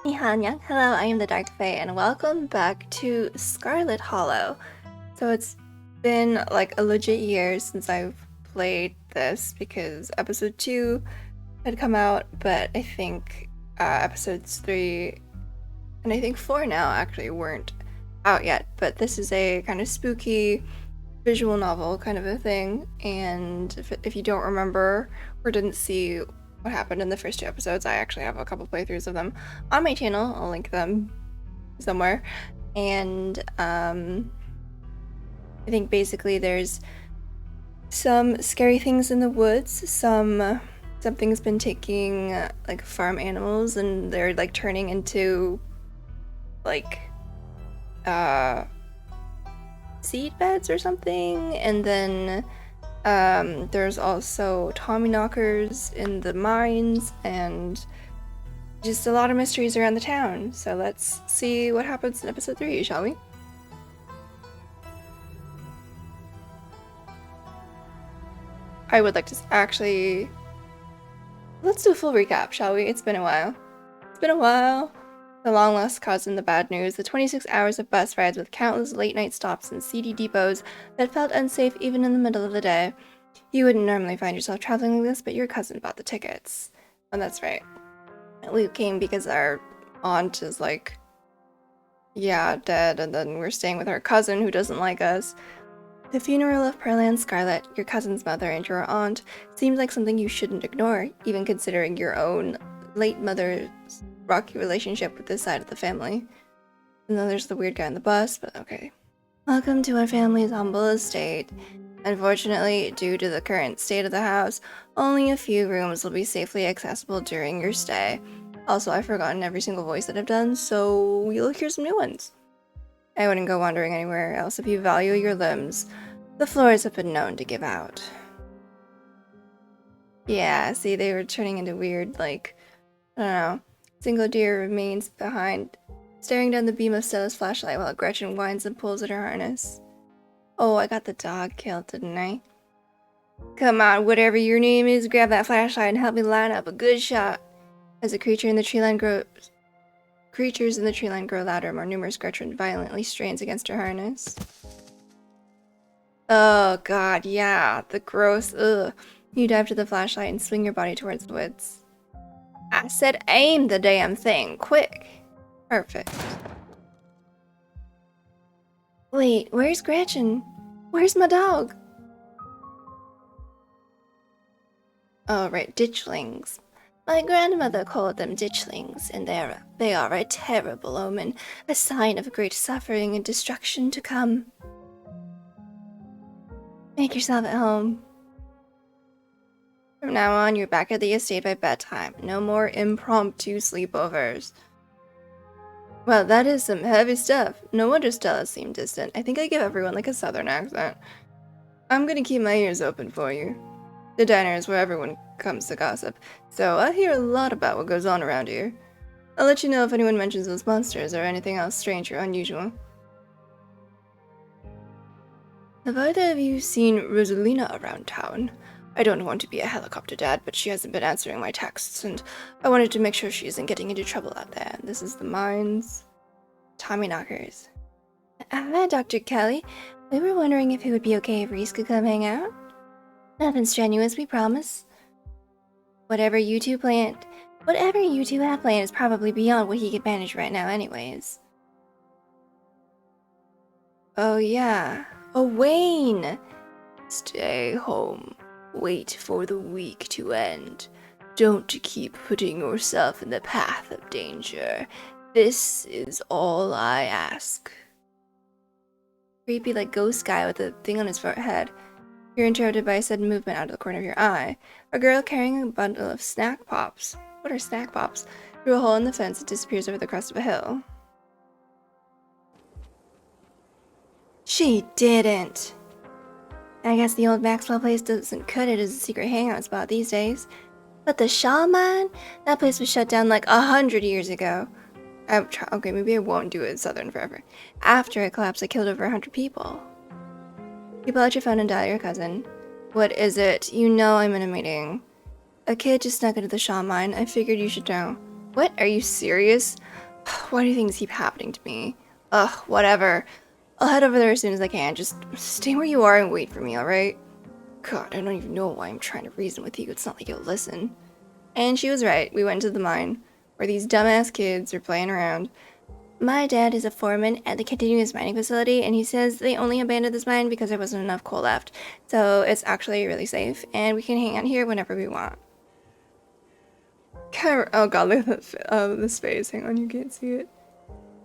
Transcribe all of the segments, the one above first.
Hello, I am the Dark Fae, and welcome back to Scarlet Hollow. So it's been like a legit year since I've played this because episode 2 had come out, but I think episodes 3 and I think 4 now actually weren't out yet. But this is a kind of spooky visual novel kind of a thing, and if you don't remember or didn't see what happened in the first 2 episodes, I actually have a couple playthroughs of them on my channel. I'll link them somewhere. And I think basically there's some scary things in the woods. Something's been taking like farm animals, and they're like turning into like seed beds or something. And then there's also Tommyknockers in the mines, and just a lot of mysteries around the town. So let's see what happens in episode 3, shall we? I would like to actually... Let's do a full recap, shall we? It's been a while. The long lost cousin, the bad news, the 26 hours of bus rides with countless late night stops and seedy depots that felt unsafe even in the middle of the day. You wouldn't normally find yourself traveling like this, but your cousin bought the tickets. Oh, that's right. We came because our aunt is like, yeah, dead, and then we're staying with our cousin who doesn't like us. The funeral of Pearl and Scarlet, your cousin's mother and your aunt, seems like something you shouldn't ignore, even considering your own late mother's rocky relationship with this side of the family. And then there's the weird guy on the bus, but okay. Welcome to our family's humble estate. Unfortunately, due to the current state of the house, only a few rooms will be safely accessible during your stay. Also, I've forgotten every single voice that I've done, so you'll hear some new ones. I wouldn't go wandering anywhere else if you value your limbs. The floors have been known to give out. Yeah, see, they were turning into weird, like, I don't know. Single deer remains behind, staring down the beam of Stella's flashlight while Gretchen whines and pulls at her harness. Oh, I got the dog killed, didn't I? Come on, whatever your name is, grab that flashlight and help me line up a good shot. As the creatures in the tree line grow louder, more numerous, Gretchen violently strains against her harness. Oh god, yeah, the gross, ugh. You dive to the flashlight and swing your body towards the woods. I said aim the damn thing, quick. Perfect. Wait, where's Gretchen? Where's my dog? Oh, right, ditchlings. My grandmother called them ditchlings, and they are a terrible omen, a sign of great suffering and destruction to come. Make yourself at home. From now on, you're back at the estate by bedtime. No more impromptu sleepovers. Well, that is some heavy stuff. No wonder Stella seemed distant. I think I give everyone like a southern accent. I'm gonna keep my ears open for you. The diner is where everyone comes to gossip, so I hear a lot about what goes on around here. I'll let you know if anyone mentions those monsters or anything else strange or unusual. Have either of you seen Rosalina around town? I don't want to be a helicopter dad, but she hasn't been answering my texts, and I wanted to make sure she isn't getting into trouble out there. This is the mines. Tommyknockers. Hi, Dr. Kelly. We were wondering if it would be okay if Reese could come hang out. Nothing strenuous, we promise. Whatever you two have planned is probably beyond what he could manage right now anyways. Oh yeah. Oh, Wayne! Stay home. Wait for the week to end. Don't keep putting yourself in the path of danger. This is all I ask. Creepy like ghost guy with a thing on his forehead. You're interrupted by a sudden movement out of the corner of your eye. A girl carrying a bundle of snack pops. What are snack pops? Through a hole in the fence, it disappears over the crest of a hill. She didn't. I guess the old Maxwell place doesn't cut it as a secret hangout spot these days. But the Shaw Mine? That place was shut down like 100 years ago. Okay, maybe I won't do it Southern forever. After it collapsed, it killed over 100 people. You pull out your phone and dial your cousin. What is it? You know I'm in a meeting. A kid just snuck into the Shaw Mine. I figured you should know. What? Are you serious? Why do things keep happening to me? Ugh, whatever. I'll head over there as soon as I can. Just stay where you are and wait for me, alright? God, I don't even know why I'm trying to reason with you. It's not like you'll listen. And she was right. We went to the mine, where these dumbass kids were playing around. My dad is a foreman at the continuous mining facility, and he says they only abandoned this mine because there wasn't enough coal left. So it's actually really safe, and we can hang out here whenever we want. Oh god, look at this face. Hang on, you can't see it.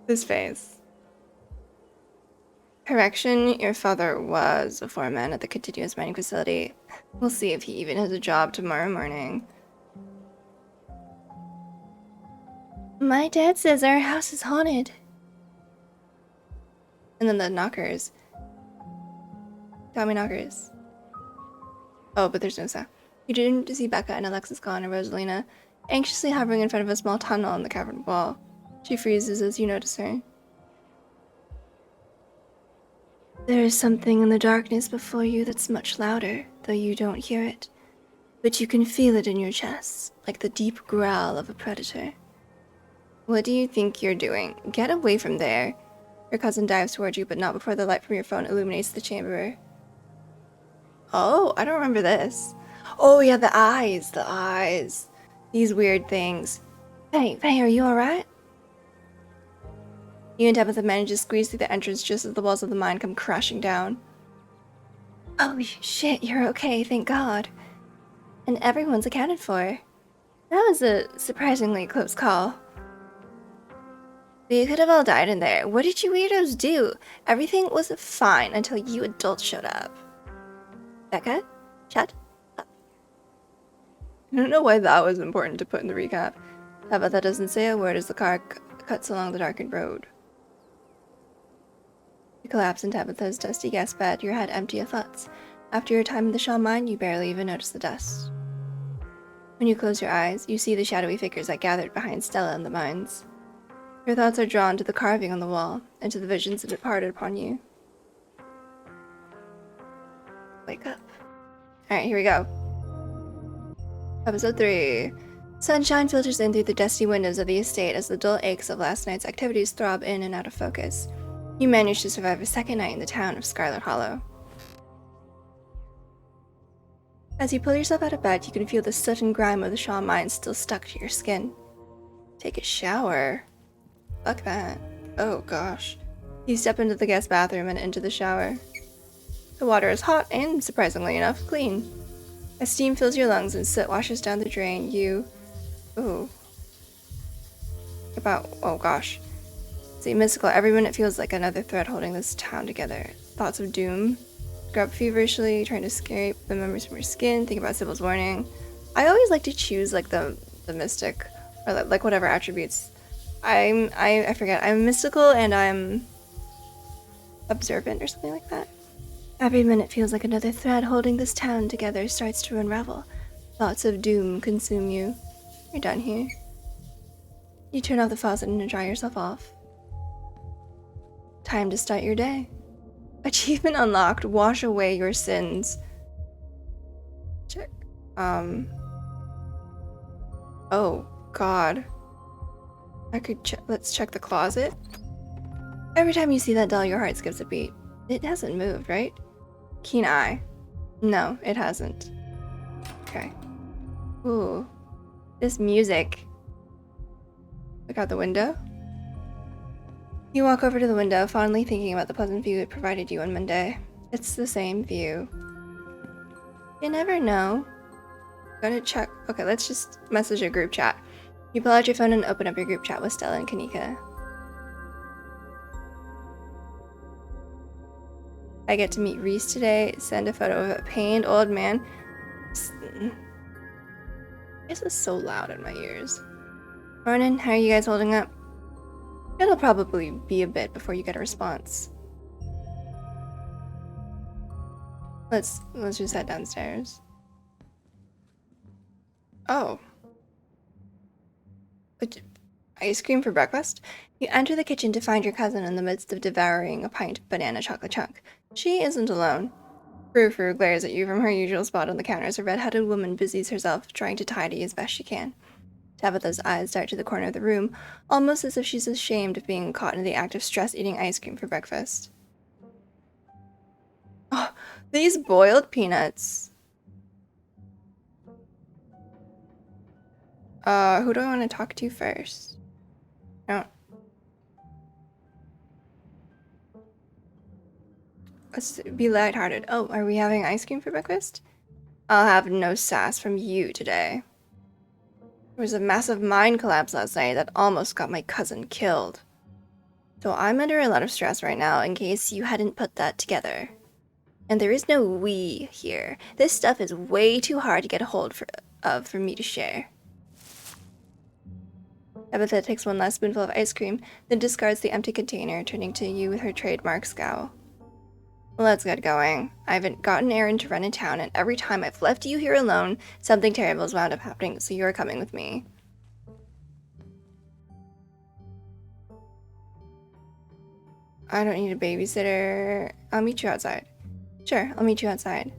This face. Correction, your father was a foreman at the continuous mining facility. We'll see if he even has a job tomorrow morning. My dad says our house is haunted. And then the knockers. Tell me knockers. Oh, but there's no sound. You didn't see Becca and Alexis gone and Rosalina anxiously hovering in front of a small tunnel in the cavern wall. She freezes as you notice her. There is something in the darkness before you that's much louder, though you don't hear it. But you can feel it in your chest, like the deep growl of a predator. What do you think you're doing? Get away from there. Your cousin dives toward you, but not before the light from your phone illuminates the chamber. Oh, I don't remember this. Oh yeah, the eyes, the eyes. These weird things. Hey, are you alright? You and Tabitha manage to squeeze through the entrance just as the walls of the mine come crashing down. Oh shit, you're okay, thank God. And everyone's accounted for. That was a surprisingly close call. We could have all died in there. What did you weirdos do? Everything was fine until you adults showed up. Becca? Shut up. I don't know why that was important to put in the recap. Tabitha doesn't say a word as the car cuts along the darkened road. You collapse in Tabitha's dusty gas bed, your head empty of thoughts. After your time in the Shaw mine, you barely even notice the dust. When you close your eyes, you see the shadowy figures that gathered behind Stella in the mines. Your thoughts are drawn to the carving on the wall, and to the visions that departed upon you. Wake up. Alright, here we go. Episode 3. Sunshine filters in through the dusty windows of the estate as the dull aches of last night's activities throb in and out of focus. You manage to survive a second night in the town of Scarlet Hollow. As you pull yourself out of bed, you can feel the soot and grime of the Shaw mine still stuck to your skin. Take a shower. Fuck that. Oh gosh. You step into the guest bathroom and into the shower. The water is hot and, surprisingly enough, clean. As steam fills your lungs and soot washes down the drain, you... Ooh. Oh gosh. See, mystical, every minute feels like another thread holding this town together. Thoughts of doom. Grab feverishly, trying to escape the memories from your skin, think about Sybil's warning. I always like to choose like the mystic, or like whatever attributes. I forget, I'm mystical and I'm observant or something like that. Every minute feels like another thread holding this town together starts to unravel. Thoughts of doom consume you. You're done here. You turn off the faucet and dry yourself off. Time to start your day. Achievement unlocked. Wash away your sins. Check. Oh, God. I could let's check the closet. Every time you see that doll, your heart skips a beat. It hasn't moved, right? Keen eye. No, it hasn't. Okay. Ooh. This music. Look out the window. You walk over to the window, fondly thinking about the pleasant view it provided you on Monday. It's the same view. You never know. Gonna check. Okay, let's just message a group chat. You pull out your phone and open up your group chat with Stella and Kanika. I get to meet Reese today. Send a photo of a pained old man. This is so loud in my ears. Morning, how are you guys holding up? It'll probably be a bit before you get a response. Let's just head downstairs. Oh. Ice cream for breakfast? You enter the kitchen to find your cousin in the midst of devouring a pint of banana chocolate chunk. She isn't alone. Frou-Frou glares at you from her usual spot on the counter as a red-headed woman busies herself trying to tidy as best she can. Tabitha's eyes dart to the corner of the room, almost as if she's ashamed of being caught in the act of stress eating ice cream for breakfast. Oh, these boiled peanuts. Who do I want to talk to first? No. Let's be lighthearted. Oh, are we having ice cream for breakfast? I'll have no sass from you today. There was a massive mine collapse last night that almost got my cousin killed. So I'm under a lot of stress right now in case you hadn't put that together. And there is no we here. This stuff is way too hard to get a hold of for me to share. Tabitha takes one last spoonful of ice cream, then discards the empty container, turning to you with her trademark scowl. Let's get going. I haven't got an errand to run in town, and every time I've left you here alone, something terrible has wound up happening, so you're coming with me. I don't need a babysitter. I'll meet you outside. Sure, I'll meet you outside.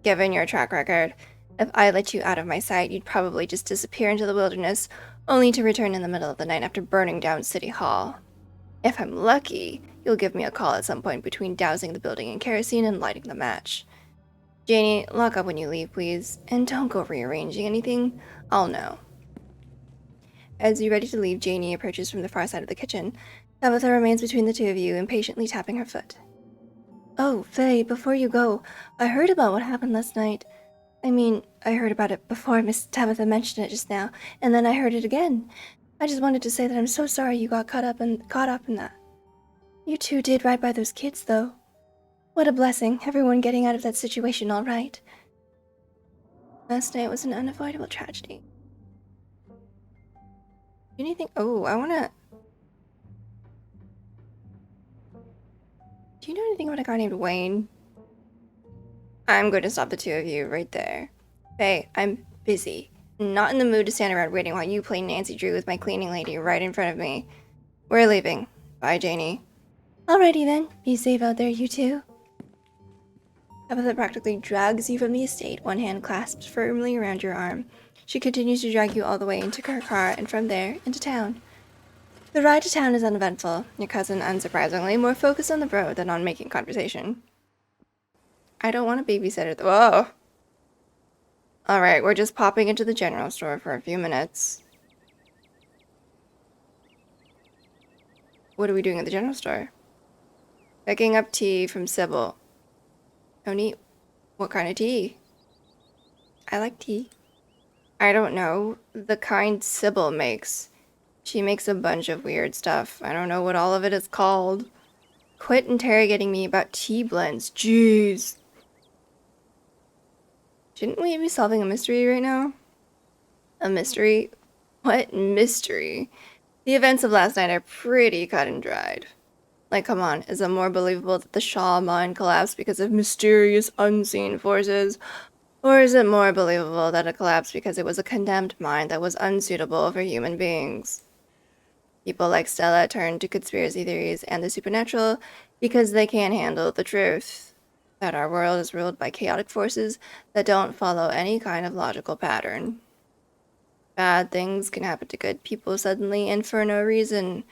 Given your track record, if I let you out of my sight, you'd probably just disappear into the wilderness, only to return in the middle of the night after burning down City Hall. If I'm lucky, you'll give me a call at some point between dousing the building in kerosene and lighting the match. Janie, lock up when you leave, please, and don't go rearranging anything. I'll know. As you're ready to leave, Janie approaches from the far side of the kitchen. Tabitha remains between the two of you, impatiently tapping her foot. Oh, Faye, before you go, I heard about what happened last night. I mean, I heard about it before Miss Tabitha mentioned it just now, and then I heard it again. I just wanted to say that I'm so sorry you got caught up in that. You two did right by those kids, though. What a blessing, everyone getting out of that situation all right. Last night was an unavoidable tragedy. Anything? Oh, I wanna... Do you know anything about a guy named Wayne? I'm going to stop the two of you right there. Hey, I'm busy. Not in the mood to stand around waiting while you play Nancy Drew with my cleaning lady right in front of me. We're leaving. Bye, Janie. Alrighty then. Be safe out there, you two. Tabitha practically drags you from the estate, one hand clasped firmly around your arm. She continues to drag you all the way into her car and from there into town. The ride to town is uneventful, your cousin, unsurprisingly, more focused on the road than on making conversation. I don't want a babysitter. Whoa! Alright, we're just popping into the general store for a few minutes. What are we doing at the general store? Picking up tea from Sybil. Oh, neat. What kind of tea? I like tea. I don't know. The kind Sybil makes. She makes a bunch of weird stuff. I don't know what all of it is called. Quit interrogating me about tea blends. Jeez. Shouldn't we be solving a mystery right now? A mystery? What mystery? The events of last night are pretty cut and dried. Like, come on, is it more believable that the Shaw mine collapsed because of mysterious unseen forces? Or is it more believable that it collapsed because it was a condemned mine that was unsuitable for human beings? People like Stella turn to conspiracy theories and the supernatural because they can't handle the truth that our world is ruled by chaotic forces that don't follow any kind of logical pattern. Bad things can happen to good people suddenly and for no reason.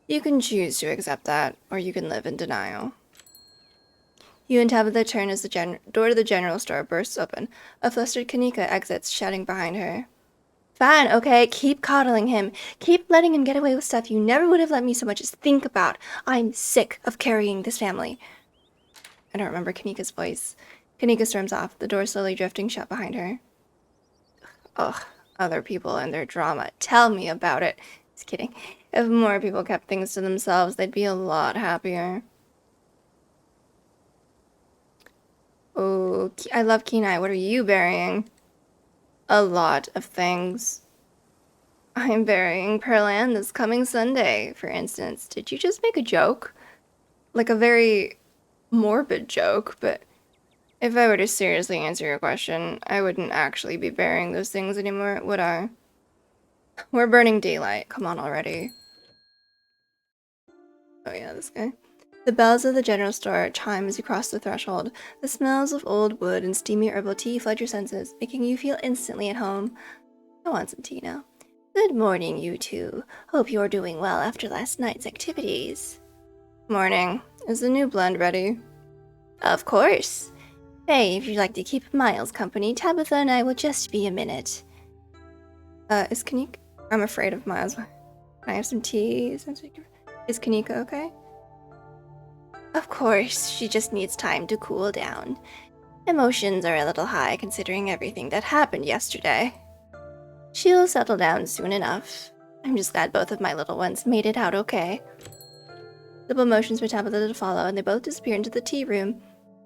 You can choose to accept that, or you can live in denial. You and Tabitha turn as the door to the general store bursts open. A flustered Kanika exits, shouting behind her. Fine, okay, keep coddling him. Keep letting him get away with stuff you never would have let me so much as think about. I'm sick of carrying this family. I don't remember Kanika's voice. Kanika storms off, the door slowly drifting shut behind her. Ugh, other people and their drama. Tell me about it. Just kidding. If more people kept things to themselves, they'd be a lot happier. Oh, I love Kenai. What are you burying? A lot of things. I'm burying Pearlan this coming Sunday, for instance. Did you just make a joke? Like a very morbid joke, but if I were to seriously answer your question, I wouldn't actually be burying those things anymore, would I? We're burning daylight. Come on already. Oh yeah, this guy. The bells of the general store chime as you cross the threshold. The smells of old wood and steamy herbal tea flood your senses, making you feel instantly at home. I want some tea now. Good morning, you two. Hope you're doing well after last night's activities. Morning. Is the new blend ready? Of course. Hey, if you'd like to keep Miles company, Tabitha and I will just be a minute. Is Kanika? I'm afraid of Miles. Can I have some tea? Is Kanika okay? Of course, she just needs time to cool down. Emotions are a little high considering everything that happened yesterday. She'll settle down soon enough. I'm just glad both of my little ones made it out okay. Simple motions for Tabitha to follow, and they both disappear into the tea room,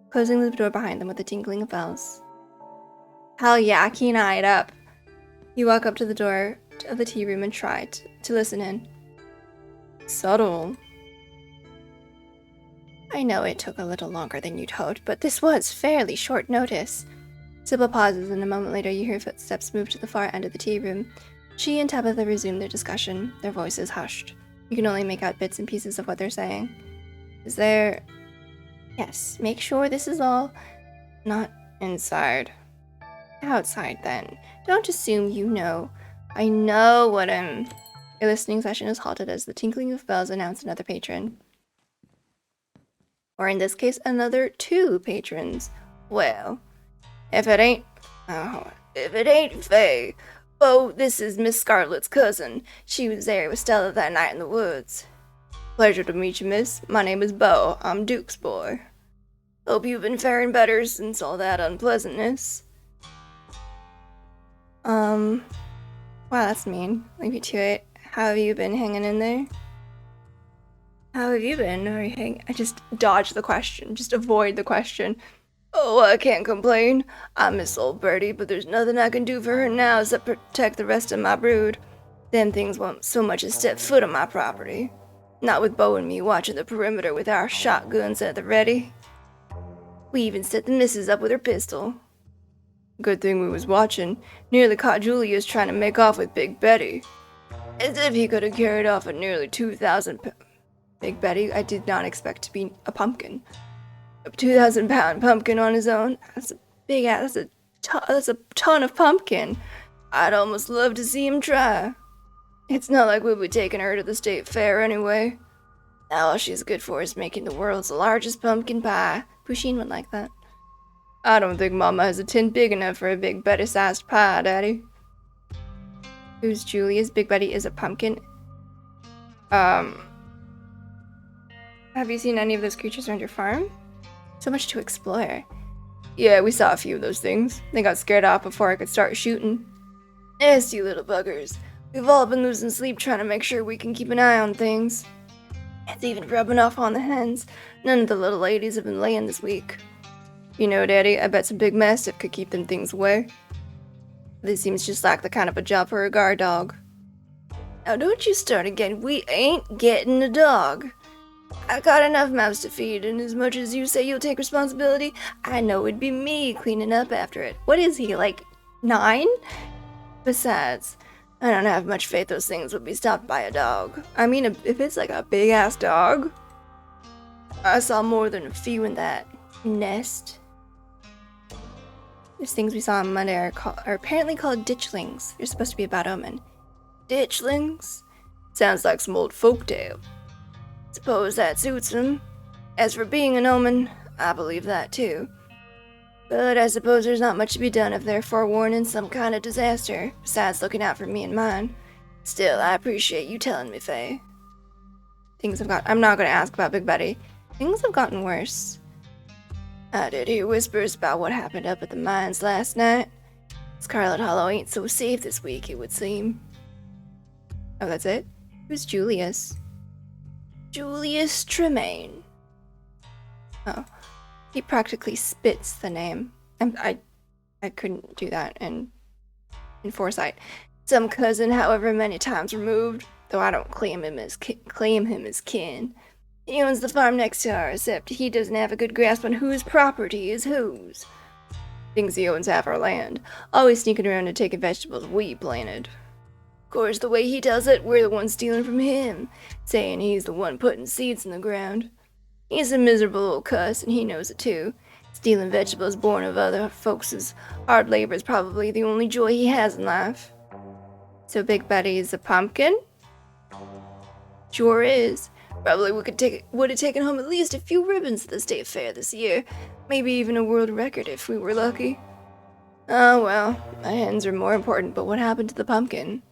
closing the door behind them with a tinkling of bells. Hell yeah, keen-eyed up. You walk up to the door of the tea room and try to listen in. Subtle. I know it took a little longer than you'd hoped, but this was fairly short notice. Sybil pauses, and a moment later you hear footsteps move to the far end of the tea room. She and Tabitha resume their discussion, their voices hushed. You can only make out bits and pieces of what they're saying. Is there... Yes, make sure this is all not inside. Outside, then. Don't assume you know. I know what I'm... A listening session is halted as the tinkling of bells announce another patron. Or in this case, another 2 patrons. Well, if it ain't Faye. Oh, this is Miss Scarlet's cousin. She was there with Stella that night in the woods. Pleasure to meet you, miss. My name is Beau. I'm Duke's boy. Hope you've been faring better since all that unpleasantness. Wow, that's mean. Leave you to it. How have you been hanging in there? How have you been? I just dodge the question. Just avoid the question. Oh, I can't complain. I miss old Bertie, but there's nothing I can do for her now except protect the rest of my brood. Them things won't so much as step foot on my property. Not with Beau and me watching the perimeter with our shotguns at the ready. We even set the missus up with her pistol. Good thing we was watching. Nearly caught Julius trying to make off with Big Betty. As if he could have carried off a nearly 2,000 Big Betty, I did not expect to be a pumpkin. A 2,000-pound pumpkin on his own. That's a big ass. That's a ton of pumpkin. I'd almost love to see him try. It's not like we'll be taking her to the state fair anyway. All she's good for is making the world's largest pumpkin pie. Pusheen would like that. I don't think Mama has a tin big enough for a Big Betty-sized pie, Daddy. Who's Julius? Big Betty is a pumpkin. Have you seen any of those creatures around your farm? So much to explore. Yeah, we saw a few of those things. They got scared off before I could start shooting. Nasty little buggers. We've all been losing sleep trying to make sure we can keep an eye on things. It's even rubbing off on the hens. None of the little ladies have been laying this week. You know, Daddy, I bet some big mastiff could keep them things away. This seems just like the kind of a job for a guard dog. Now don't you start again. We ain't getting a dog. I got enough mouths to feed, and as much as you say you'll take responsibility, I know it'd be me cleaning up after it. What is he, like 9? Besides, I don't have much faith those things would be stopped by a dog. I mean, if it's like a big-ass dog, I saw more than a few in that nest. These things we saw on Monday are apparently called ditchlings. They're supposed to be a bad omen. Ditchlings? Sounds like some old folktale. Suppose that suits him. As for being an omen, I believe that too. But I suppose there's not much to be done if they're forewarning some kind of disaster, besides looking out for me and mine. Still, I appreciate you telling me, Faye. I'm not going to ask about Big Betty. Things have gotten worse. I did hear whispers about what happened up at the mines last night. Scarlet Hollow ain't so safe this week, it would seem. Oh, that's it? Who's Julius? Julius Tremaine. Oh, he practically spits the name. I couldn't do that in foresight. Some cousin, however many times removed, though I don't claim him as kin. He owns the farm next to ours, except he doesn't have a good grasp on whose property is whose. Thinks he owns half our land, always sneaking around and taking vegetables we planted. Of course, the way he does it, we're the ones stealing from him, saying he's the one putting seeds in the ground. He's a miserable old cuss, and he knows it too. Stealing vegetables born of other folks' hard labor is probably the only joy he has in life. So Big Betty's a pumpkin? Sure is. Probably would have taken home at least a few ribbons at the state fair this year. Maybe even a world record if we were lucky. Oh well, my hens are more important, but what happened to the pumpkin?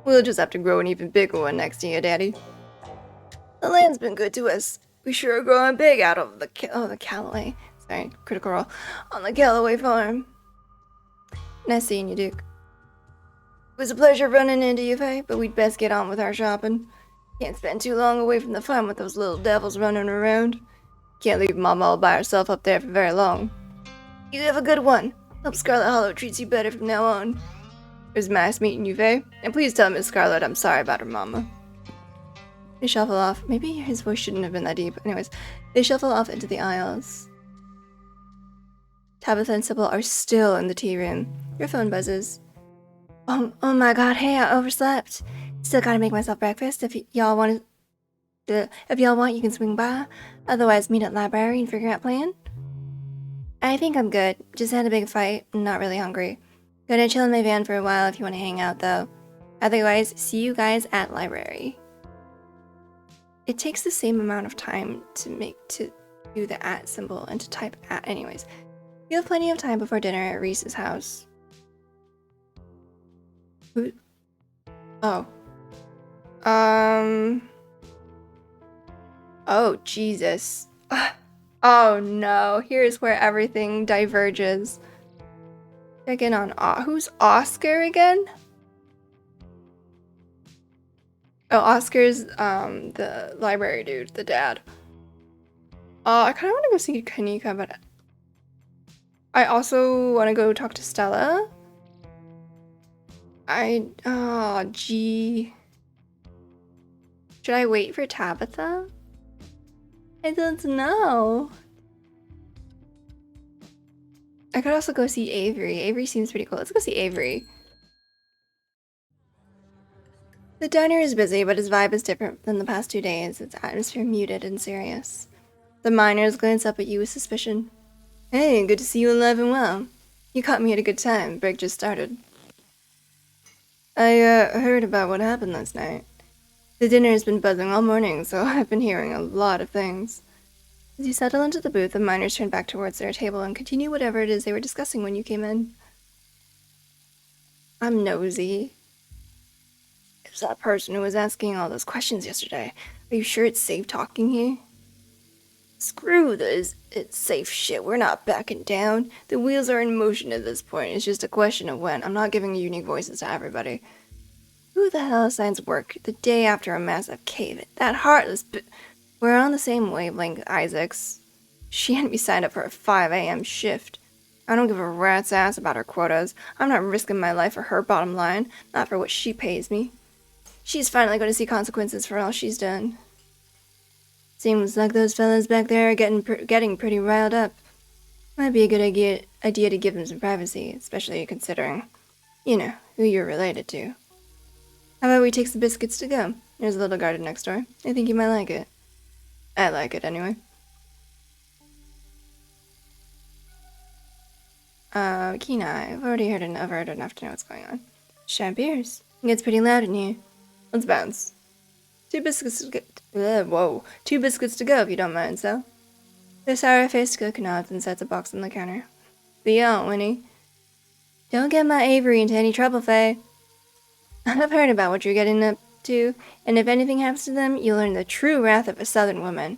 We'll just have to grow an even bigger one next year, Daddy. The land's been good to us. We sure are growing big out of the Callaway. Sorry, critical role. On the Callaway farm. Nice seeing you, Duke. It was a pleasure running into you, Faye, but we'd best get on with our shopping. Can't spend too long away from the farm with those little devils running around. Can't leave Mama all by herself up there for very long. You have a good one. Hope Scarlet Hollow treats you better from now on. It was nice meeting you, Faye. And please tell Miss Scarlet I'm sorry about her mama. They shuffle off. Maybe his voice shouldn't have been that deep. Anyways, they shuffle off into the aisles. Tabitha and Sybil are still in the tea room. Your phone buzzes. Oh my god, hey, I overslept. Still gotta make myself breakfast. If y'all want, you can swing by. Otherwise, meet at library and figure out plan. I think I'm good. Just had a big fight. I'm not really hungry. Gonna chill in my van for a while if you want to hang out, though. Otherwise, see you guys at library. It takes the same amount of time to do the @ symbol and to type @ anyways. You have plenty of time before dinner at Reese's house. Who? Oh. Oh, Jesus. Oh no, here's where everything diverges. Check in on who's Oscar again? Oh, Oscar's the library dude, the dad. I kind of want to go see Kanika, but I also want to go talk to Stella. Gee. Should I wait for Tabitha? I don't know. I could also go see Avery. Avery seems pretty cool. Let's go see Avery. The diner is busy, but his vibe is different than the past 2 days. Its atmosphere muted and serious. The miners glance up at you with suspicion. Hey, good to see you alive and well. You caught me at a good time. Break just started. I heard about what happened last night. The dinner has been buzzing all morning, so I've been hearing a lot of things. As you settle into the booth, the miners turn back towards their table and continue whatever it is they were discussing when you came in. I'm nosy. It's that person who was asking all those questions yesterday. Are you sure it's safe talking here? Screw this. It's safe shit. We're not backing down. The wheels are in motion at this point. It's just a question of when. I'm not giving unique voices to everybody. Who the hell assigns work the day after a massive cave-in? That heartless We're on the same wavelength, Isaacs. She hadn't be signed up for a 5 a.m. shift. I don't give a rat's ass about her quotas. I'm not risking my life for her bottom line, not for what she pays me. She's finally going to see consequences for all she's done. Seems like those fellas back there are getting pretty riled up. Might be a good idea to give them some privacy, especially considering, you know, who you're related to. How about we take some biscuits to go? There's a little garden next door. I think you might like it. I like it anyway. Kenai, I've already heard enough to know what's going on. Champiers. It gets pretty loud in here. Let's bounce. 2 biscuits to go. 2 biscuits to go if you don't mind, so. The sour-faced cook nods and sets a box on the counter. See ya, Winnie. Don't get my Avery into any trouble, Faye. I've heard about what you're getting up to, and if anything happens to them, you'll learn the true wrath of a southern woman.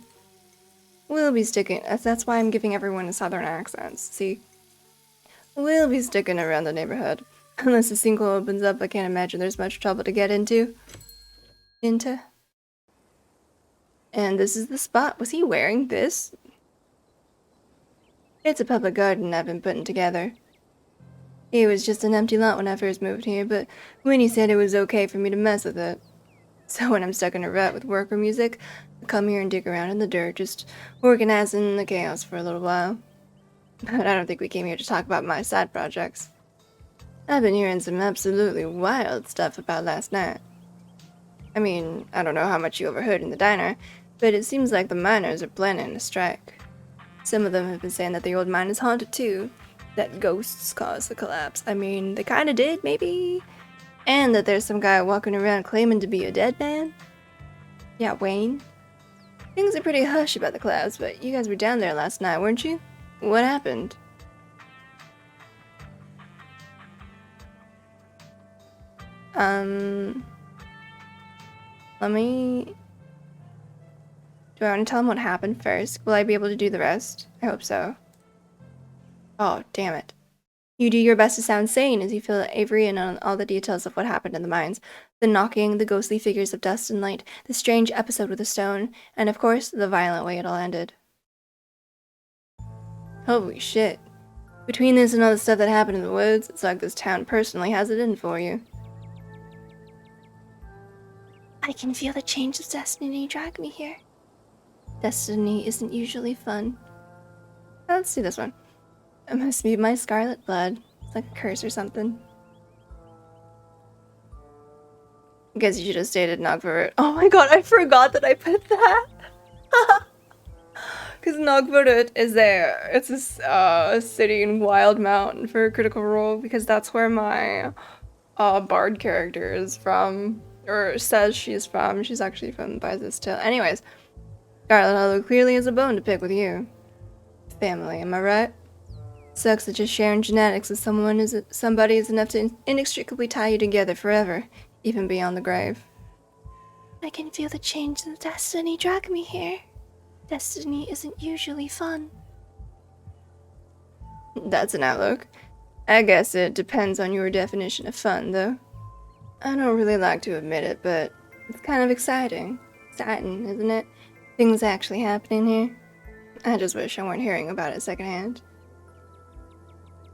We'll be sticking. That's why I'm giving everyone a southern accent. See? We'll be sticking around the neighborhood. Unless a sinkhole opens up, I can't imagine there's much trouble to get into. And this is the spot. Was he wearing this? It's a public garden I've been putting together. It was just an empty lot when I first moved here, but Winnie said it was okay for me to mess with it. So when I'm stuck in a rut with work or music, I come here and dig around in the dirt, just organizing the chaos for a little while. But I don't think we came here to talk about my side projects. I've been hearing some absolutely wild stuff about last night. I mean, I don't know how much you overheard in the diner, but it seems like the miners are planning a strike. Some of them have been saying that the old mine is haunted too. that ghosts caused the collapse. I mean, they kinda did, maybe? And that there's some guy walking around claiming to be a dead man? Yeah, Wayne. Things are pretty hush about the clouds, but you guys were down there last night, weren't you? What happened? Let me... Do I want to tell him what happened first? Will I be able to do the rest? I hope so. Oh, damn it. You do your best to sound sane as you fill Avery in on all the details of what happened in the mines. The knocking, the ghostly figures of dust and light, the strange episode with the stone, and of course, the violent way it all ended. Holy shit. Between this and all the stuff that happened in the woods, it's like this town personally has it in for you. I can feel the change of destiny drag me here. Destiny isn't usually fun. Let's do this one. It must be my scarlet blood. It's like a curse or something. I guess you should have stated Nagvarut. Oh my god, I forgot that I put that! Because Nagvarut is there. It's a city in Wild Mountain for Critical Role, because that's where my bard character is from. Or says she's from. She's actually from By This Tale. Anyways, Scarlet Hollow clearly has a bone to pick with you. Family, am I right? Sucks that just sharing genetics with somebody is enough to inextricably tie you together forever, even beyond the grave. I can feel the change in destiny drag me here. Destiny isn't usually fun. That's an outlook. I guess it depends on your definition of fun, though. I don't really like to admit it, but it's kind of exciting. Exciting, isn't it? Things actually happening here. I just wish I weren't hearing about it secondhand.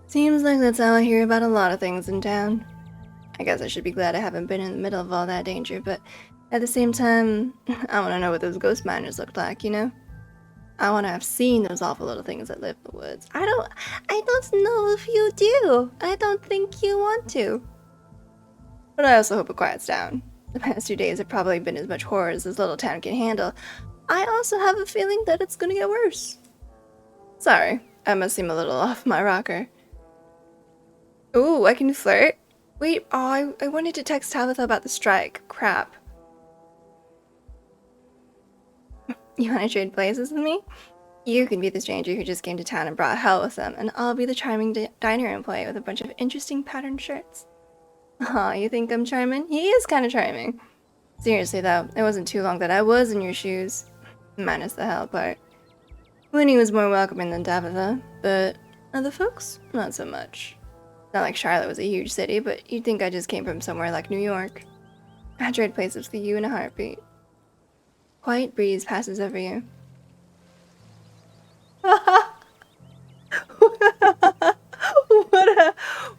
Seems like that's how I hear about a lot of things in town. I guess I should be glad I haven't been in the middle of all that danger, but at the same time, I want to know what those ghost miners looked like, you know? I want to have seen those awful little things that live in the woods. I don't know if you do. I don't think you want to. But I also hope it quiets down. The past 2 days have probably been as much horror as this little town can handle. I also have a feeling that it's gonna get worse. Sorry, I must seem a little off my rocker. Ooh, I can flirt? Wait, oh, I wanted to text Tabitha about the strike. Crap. You want to trade places with me? You can be the stranger who just came to town and brought hell with them, and I'll be the charming diner employee with a bunch of interesting patterned shirts. Aw, you think I'm charming? He is kind of charming. Seriously though, it wasn't too long that I was in your shoes. Minus the hell part. Winnie was more welcoming than Tabitha, but other folks, not so much. Not like Charlotte was a huge city, but you'd think I just came from somewhere like New York. I'd trade places with you in a heartbeat. Quiet breeze passes over you.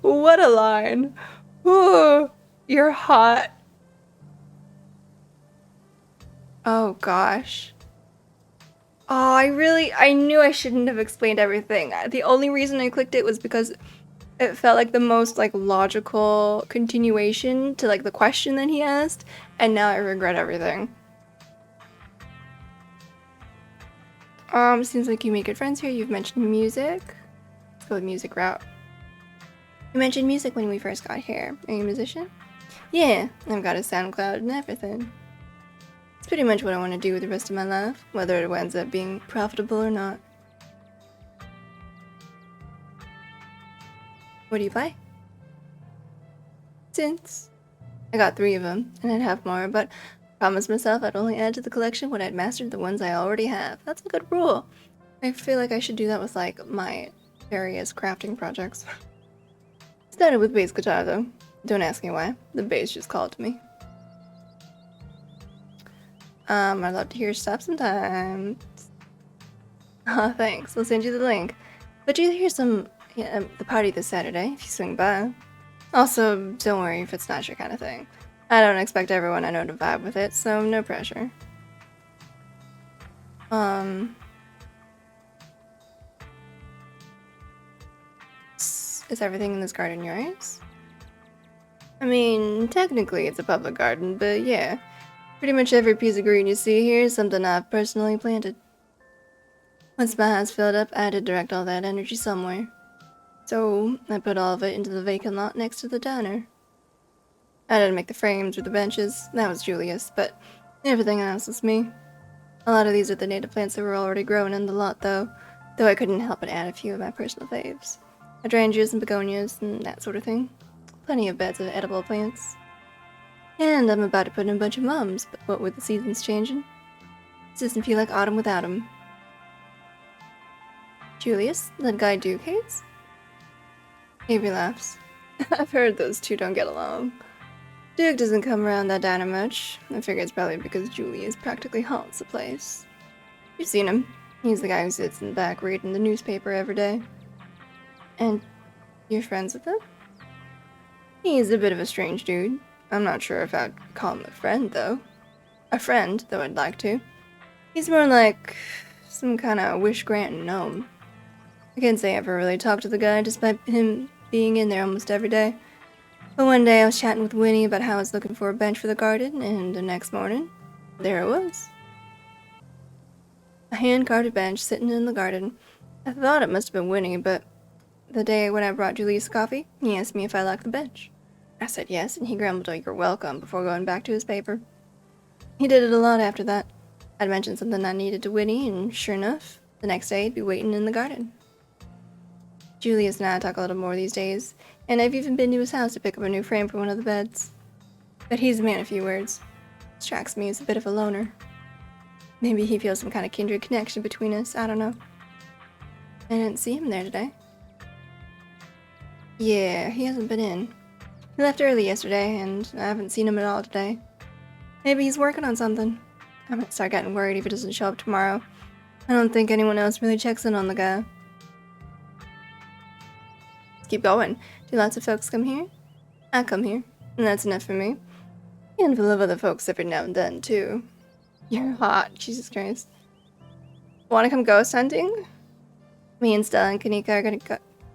What a line. Ooh, you're hot. Oh gosh. Oh, I knew I shouldn't have explained everything. The only reason I clicked it was because it felt like the most logical continuation to the question that he asked, and now I regret everything. Seems like you made good friends here. You've mentioned music. Let's go with music route. You mentioned music when we first got here. Are you a musician? Yeah, I've got a SoundCloud and everything. It's pretty much what I want to do with the rest of my life, whether it ends up being profitable or not. What do you buy? Synths. I got 3 of them, and I'd have more, but promised myself I'd only add to the collection when I'd mastered the ones I already have. That's a good rule. I feel like I should do that with my various crafting projects. Started with bass guitar though. Don't ask me why. The bass just called to me. I'd love to hear stuff sometime. Oh, thanks. I'll send you the link. But you hear the party this Saturday if you swing by. Also, don't worry if it's not your kind of thing. I don't expect everyone I know to vibe with it, so no pressure. Is everything in this garden yours? I mean, technically it's a public garden, but yeah. Pretty much every piece of green you see here is something I've personally planted. Once my house filled up, I had to direct all that energy somewhere. So I put all of it into the vacant lot next to the diner. I didn't make the frames or the benches, that was Julius, but everything else was me. A lot of these are the native plants that were already growing in the lot, though I couldn't help but add a few of my personal faves. Hydrangeas and begonias and that sort of thing. Plenty of beds of edible plants. And I'm about to put in a bunch of mums, but what with the seasons changing? It doesn't feel like autumn without 'em. Julius, that guy Duke hates? Avery laughs. I've heard those two don't get along. Duke doesn't come around that diner much. I figure it's probably because Julius practically haunts the place. You've seen him. He's the guy who sits in the back reading the newspaper every day. And you're friends with him? He's a bit of a strange dude. I'm not sure if I'd call him a friend, though. A friend, though I'd like to. He's more like some kind of wish-granting gnome. I can't say I ever really talked to the guy, despite him being in there almost every day. But one day I was chatting with Winnie about how I was looking for a bench for the garden, and the next morning, there it was. A hand-carved bench sitting in the garden. I thought it must have been Winnie, but the day when I brought Julius coffee, he asked me if I liked the bench. I said yes, and he grumbled a "you're welcome" before going back to his paper. He did it a lot after that. I'd mention something I needed to Winnie, and sure enough, the next day he'd be waiting in the garden. Julius and I talk a little more these days, and I've even been to his house to pick up a new frame for one of the beds. But he's a man of few words. Strikes me as a bit of a loner. Maybe he feels some kind of kindred connection between us, I don't know. I didn't see him there today. Yeah, he hasn't been in. He left early yesterday, and I haven't seen him at all today. Maybe he's working on something. I might start getting worried if he doesn't show up tomorrow. I don't think anyone else really checks in on the guy. Let's keep going. Do lots of folks come here? I come here, and that's enough for me. A handful of other folks every now and then, too. You're hot, Jesus Christ. Wanna come ghost hunting? Me and Stella and Kanika are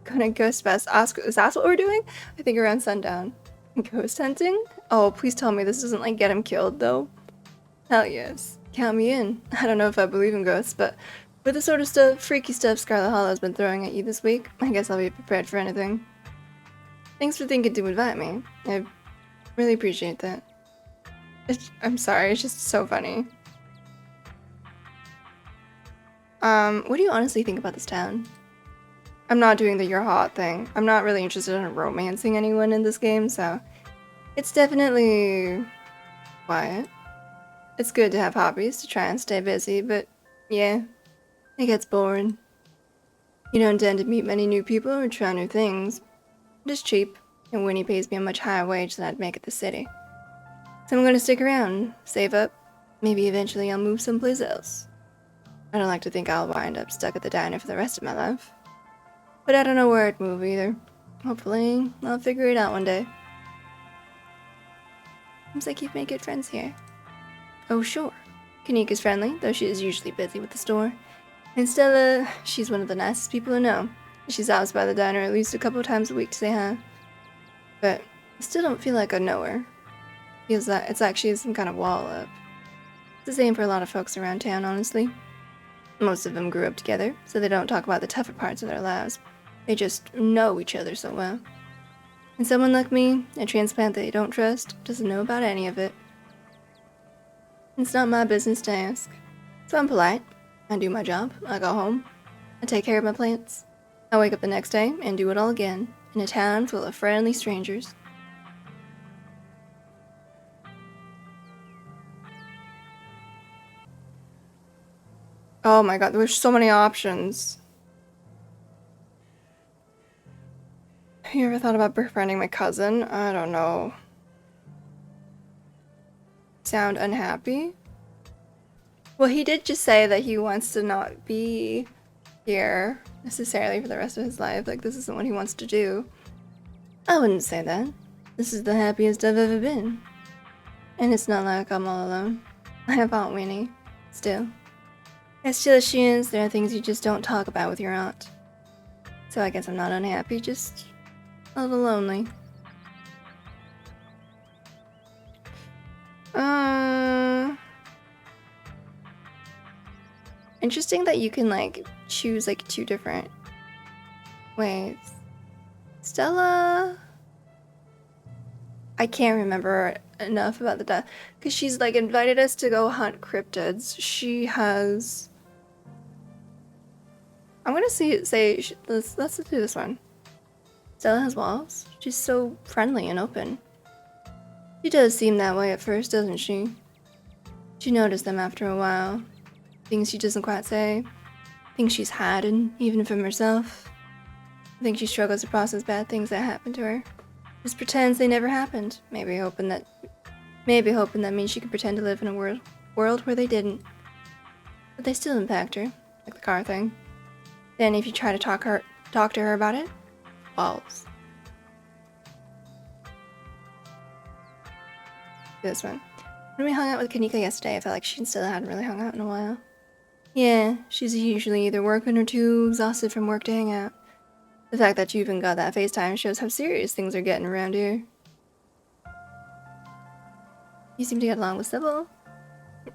gonna ghost bust Oscar. Is that what we're doing? I think around sundown. Ghost hunting? Oh, please tell me this doesn't like get him killed though. Hell yes. Count me in. I don't know if I believe in ghosts, but with the sort of freaky stuff Scarlet Hollow's been throwing at you this week, I guess I'll be prepared for anything. Thanks for thinking to invite me. I really appreciate that. I'm sorry, it's just so funny. What do you honestly think about this town? I'm not doing the "you're hot" thing. I'm not really interested in romancing anyone in this game, so it's definitely quiet. It's good to have hobbies to try and stay busy, but yeah, it gets boring. You don't tend to meet many new people or try new things. It is cheap, and Winnie pays me a much higher wage than I'd make at the city. So I'm gonna stick around, save up, maybe eventually I'll move someplace else. I don't like to think I'll wind up stuck at the diner for the rest of my life. But I don't know where I'd move either. Hopefully, I'll figure it out one day. Seems like you've made good friends here. Oh, sure. Kanika's friendly, though she is usually busy with the store. And Stella, she's one of the nicest people I know. She stops by the diner at least a couple of times a week to say hi. But I still don't feel like I know her. Feels like it's like she has some kind of wall up. It's the same for a lot of folks around town, honestly. Most of them grew up together, so they don't talk about the tougher parts of their lives. They just know each other so well. And someone like me, a transplant that you don't trust, doesn't know about any of it. It's not my business to ask. So I'm polite. I do my job. I go home. I take care of my plants. I wake up the next day and do it all again, in a town full of friendly strangers. Oh my god, there's so many options. Have you ever thought about befriending my cousin? I don't know. Sound unhappy? Well, he did just say that he wants to not be here necessarily for the rest of his life. Like, this isn't what he wants to do. I wouldn't say that. This is the happiest I've ever been. And it's not like I'm all alone. I have Aunt Winnie. Still. As chill as she is, there are things you just don't talk about with your aunt. So I guess I'm not unhappy, just a little lonely. Interesting that you can, like, choose, like, 2 different ways. Stella... I can't remember enough about the death. Because she's, like, invited us to go hunt cryptids. She has... I'm gonna say... Let's do this one. Stella has walls. She's so friendly and open. She does seem that way at first, doesn't she? She noticed them after a while. Things she doesn't quite say. Things she's hiding, even from herself. I think she struggles to process bad things that happened to her. Just pretends they never happened. Maybe hoping that means she can pretend to live in a world where they didn't. But they still impact her, like the car thing. Then if you try to talk to her about it, walls. This one. When we hung out with Kanika yesterday, I felt like she and Stella hadn't really hung out in a while. Yeah, she's usually either working or too exhausted from work to hang out. The fact that you even got that FaceTime shows how serious things are getting around here. You seem to get along with Sybil.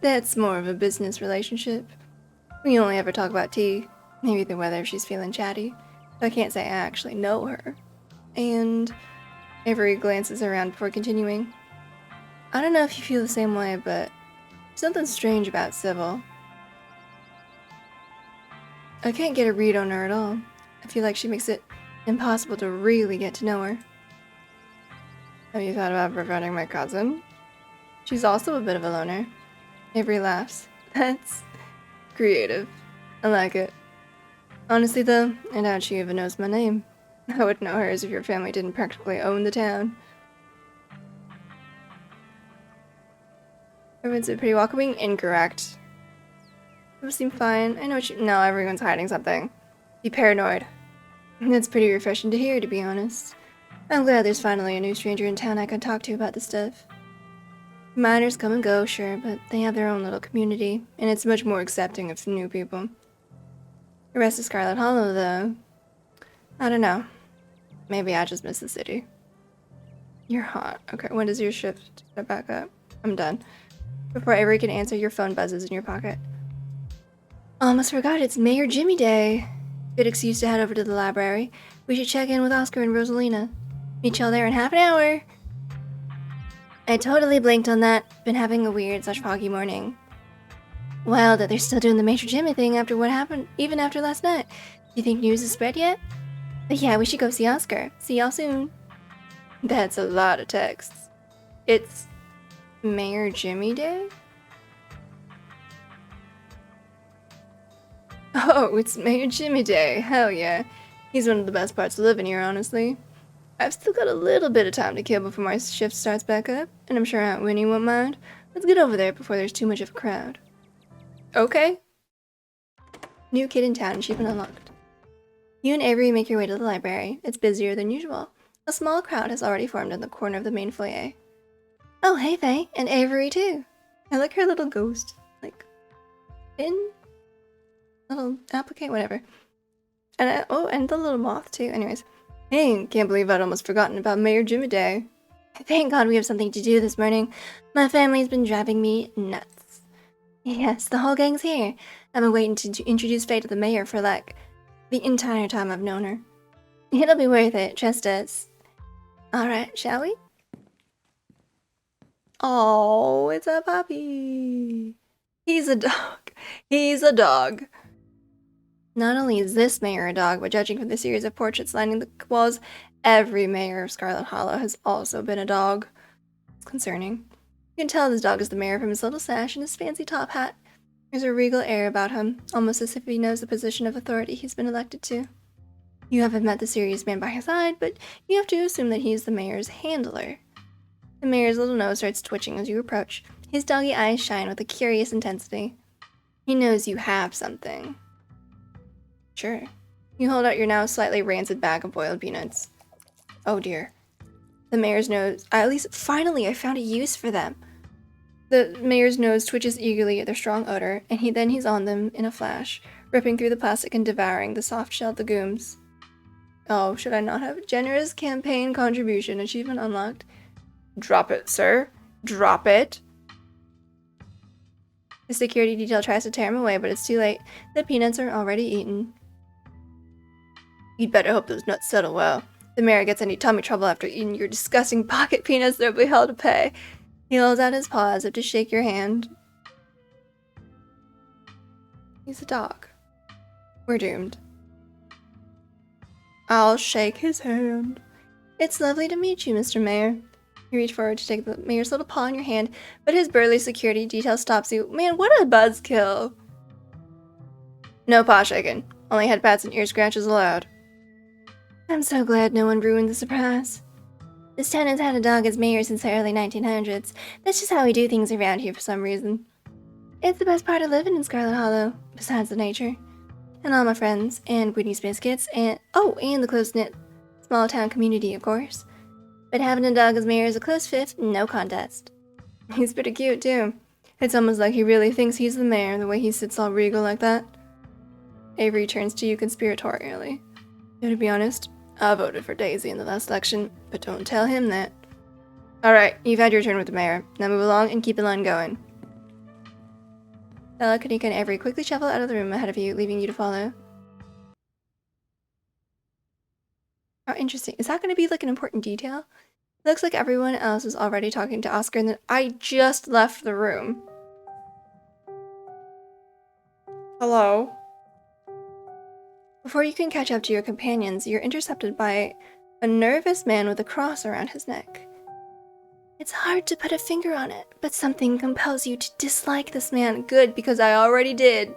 That's more of a business relationship. We only ever talk about tea, maybe the weather if she's feeling chatty, but I can't say I actually know her. And Avery glances around before continuing. I don't know if you feel the same way, but something strange about Sybil. I can't get a read on her at all. I feel like she makes it impossible to really get to know her. Have you thought about befriending my cousin? She's also a bit of a loner. Avery laughs. That's creative. I like it. Honestly though, I doubt she even knows my name. I would know hers if your family didn't practically own the town. Everyone's been pretty welcoming? Incorrect. It seem fine. I know what you- No, everyone's hiding something. Be paranoid. That's pretty refreshing to hear, to be honest. I'm glad there's finally a new stranger in town I can talk to about this stuff. Miners come and go, sure, but they have their own little community, and it's much more accepting of new people. The rest of Scarlet Hollow, though, I don't know. Maybe I just miss the city. You're hot. Okay, when does your shift start back up? I'm done. Before Avery can answer, your phone buzzes in your pocket. Almost forgot, it's Mayor Jimmy Day. Good excuse to head over to the library. We should check in with Oscar and Rosalina. Meet y'all there in half an hour. I totally blinked on that. Been having a weird / foggy morning. Well, that they're still doing the Major Jimmy thing after what happened, even after last night. Do you think news has spread yet? But yeah, we should go see Oscar. See y'all soon. That's a lot of texts. It's Mayor Jimmy Day? Oh, it's Mayor Jimmy Day. Hell yeah. He's one of the best parts of living here, honestly. I've still got a little bit of time to kill before my shift starts back up, and I'm sure Aunt Winnie won't mind. Let's get over there before there's too much of a crowd. Okay. New kid in town, achievement unlocked. You and Avery make your way to the library. It's busier than usual. A small crowd has already formed in the corner of the main foyer. Oh, hey Faye, and Avery too. I like her little ghost, like, pin? Little applique, whatever. And and the little moth too. Anyways. Hey, can't believe I'd almost forgotten about Mayor Jimmy Day. Thank God we have something to do this morning. My family's been driving me nuts. Yes, the whole gang's here. I've been waiting to introduce Faye to the mayor for, like, the entire time I've known her. It'll be worth it, trust us. Alright, shall we? Oh, it's a puppy. He's a dog. He's a dog. Not only is this mayor a dog, but judging from the series of portraits lining the walls, every mayor of Scarlet Hollow has also been a dog. It's concerning. You can tell this dog is the mayor from his little sash and his fancy top hat. There's a regal air about him, almost as if he knows the position of authority he's been elected to. You haven't met the serious man by his side, but you have to assume that he's the mayor's handler. The mayor's little nose starts twitching as you approach. His doggy eyes shine with a curious intensity. He knows you have something. Sure. You hold out your now slightly rancid bag of boiled peanuts. Oh dear. The mayor's nose... At least, finally, I found a use for them. The mayor's nose twitches eagerly at their strong odor, and he's on them in a flash, ripping through the plastic and devouring the soft-shelled legumes. Oh, should I not have a generous campaign contribution achievement unlocked? Drop it, sir. Drop it. The security detail tries to tear him away, but it's too late. The peanuts are already eaten. You'd better hope those nuts settle well. The mayor gets any tummy trouble after eating your disgusting pocket peanuts, there'll be hell to pay. He holds out his paw as if to shake your hand. He's a dog. We're doomed. I'll shake his hand. It's lovely to meet you, Mr. Mayor. You reach forward to take the mayor's little paw in your hand, but his burly security detail stops you. Man, what a buzzkill. No paw shaking. Only head pats and ear scratches allowed. I'm so glad no one ruined the surprise. This town has had a dog as mayor since the early 1900s. That's just how we do things around here for some reason. It's the best part of living in Scarlet Hollow, besides the nature. And all my friends, and Whitney's Biscuits, and the close-knit small town community, of course. But having a dog as mayor is a close fifth, no contest. He's pretty cute, too. It's almost like he really thinks he's the mayor, the way he sits all regal like that. Avery turns to you conspiratorially. To be honest, I voted for Daisy in the last election, but don't tell him that. Alright, you've had your turn with the mayor. Now move along and keep the line going. Bella, Kanika, and Avery quickly shuffle out of the room ahead of you, leaving you to follow. Oh, interesting. Is that going to be like an important detail? It looks like everyone else is already talking to Oscar, and then I just left the room. Hello? Before you can catch up to your companions, you're intercepted by a nervous man with a cross around his neck. It's hard to put a finger on it, but something compels you to dislike this man. Good, because I already did.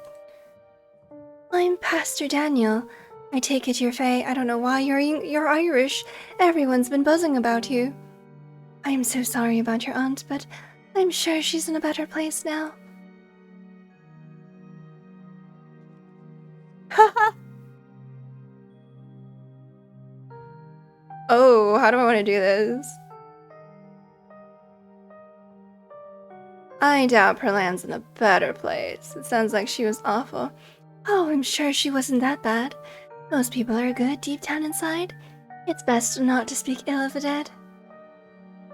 I'm Pastor Daniel. I take it you're Faye. I don't know why you're Irish. Everyone's been buzzing about you. I'm so sorry about your aunt, but I'm sure she's in a better place now. Haha! Oh, how do I want to do this? I doubt Perlan's in a better place. It sounds like she was awful. Oh, I'm sure she wasn't that bad. Most people are good deep down inside. It's best not to speak ill of the dead.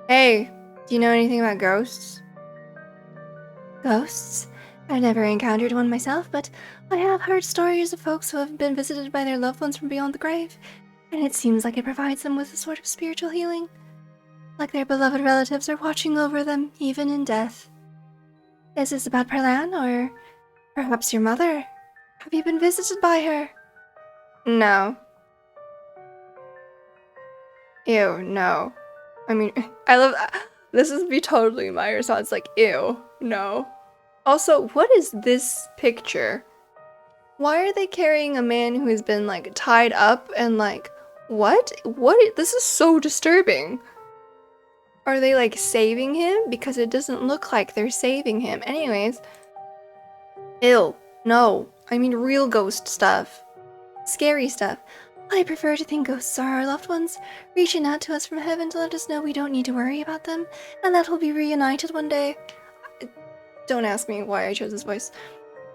Hey, do you know anything about ghosts? Ghosts? I've never encountered one myself, but I have heard stories of folks who have been visited by their loved ones from beyond the grave, and it seems like it provides them with a sort of spiritual healing. Like their beloved relatives are watching over them, even in death. Is this about Perlan, or perhaps your mother? Have you been visited by her? No. Ew, no. I mean, I love this is be totally my response, like, ew, no. Also, what is this picture? Why are they carrying a man who has been, like, tied up and, like, what? What? This is so disturbing. Are they, like, saving him? Because it doesn't look like they're saving him. Anyways. Ew. No. I mean real ghost stuff. Scary stuff. I prefer to think ghosts are our loved ones, reaching out to us from heaven to let us know we don't need to worry about them, and that we'll be reunited one day. Don't ask me why I chose this voice.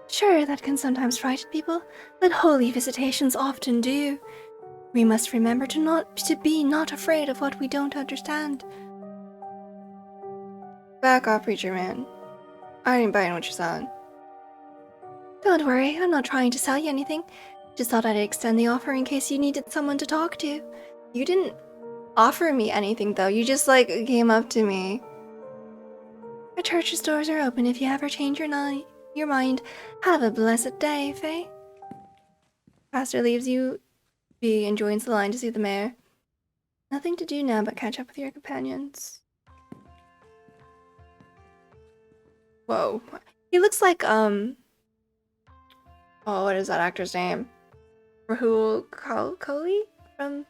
Sure, that can sometimes frighten people, but holy visitations often do. We must remember to be not afraid of what we don't understand. Back off, preacher man. I didn't buy what you're selling. Don't worry, I'm not trying to sell you anything. Just thought I'd extend the offer in case you needed someone to talk to. You didn't offer me anything, though. You just, like, came up to me. Our church's doors are open if you ever change your mind. Have a blessed day, Faye. Pastor leaves you be and joins the line to see the mayor. Nothing to do now but catch up with your companions. Whoa. He looks like, oh, what is that actor's name? Rahul Kohli from,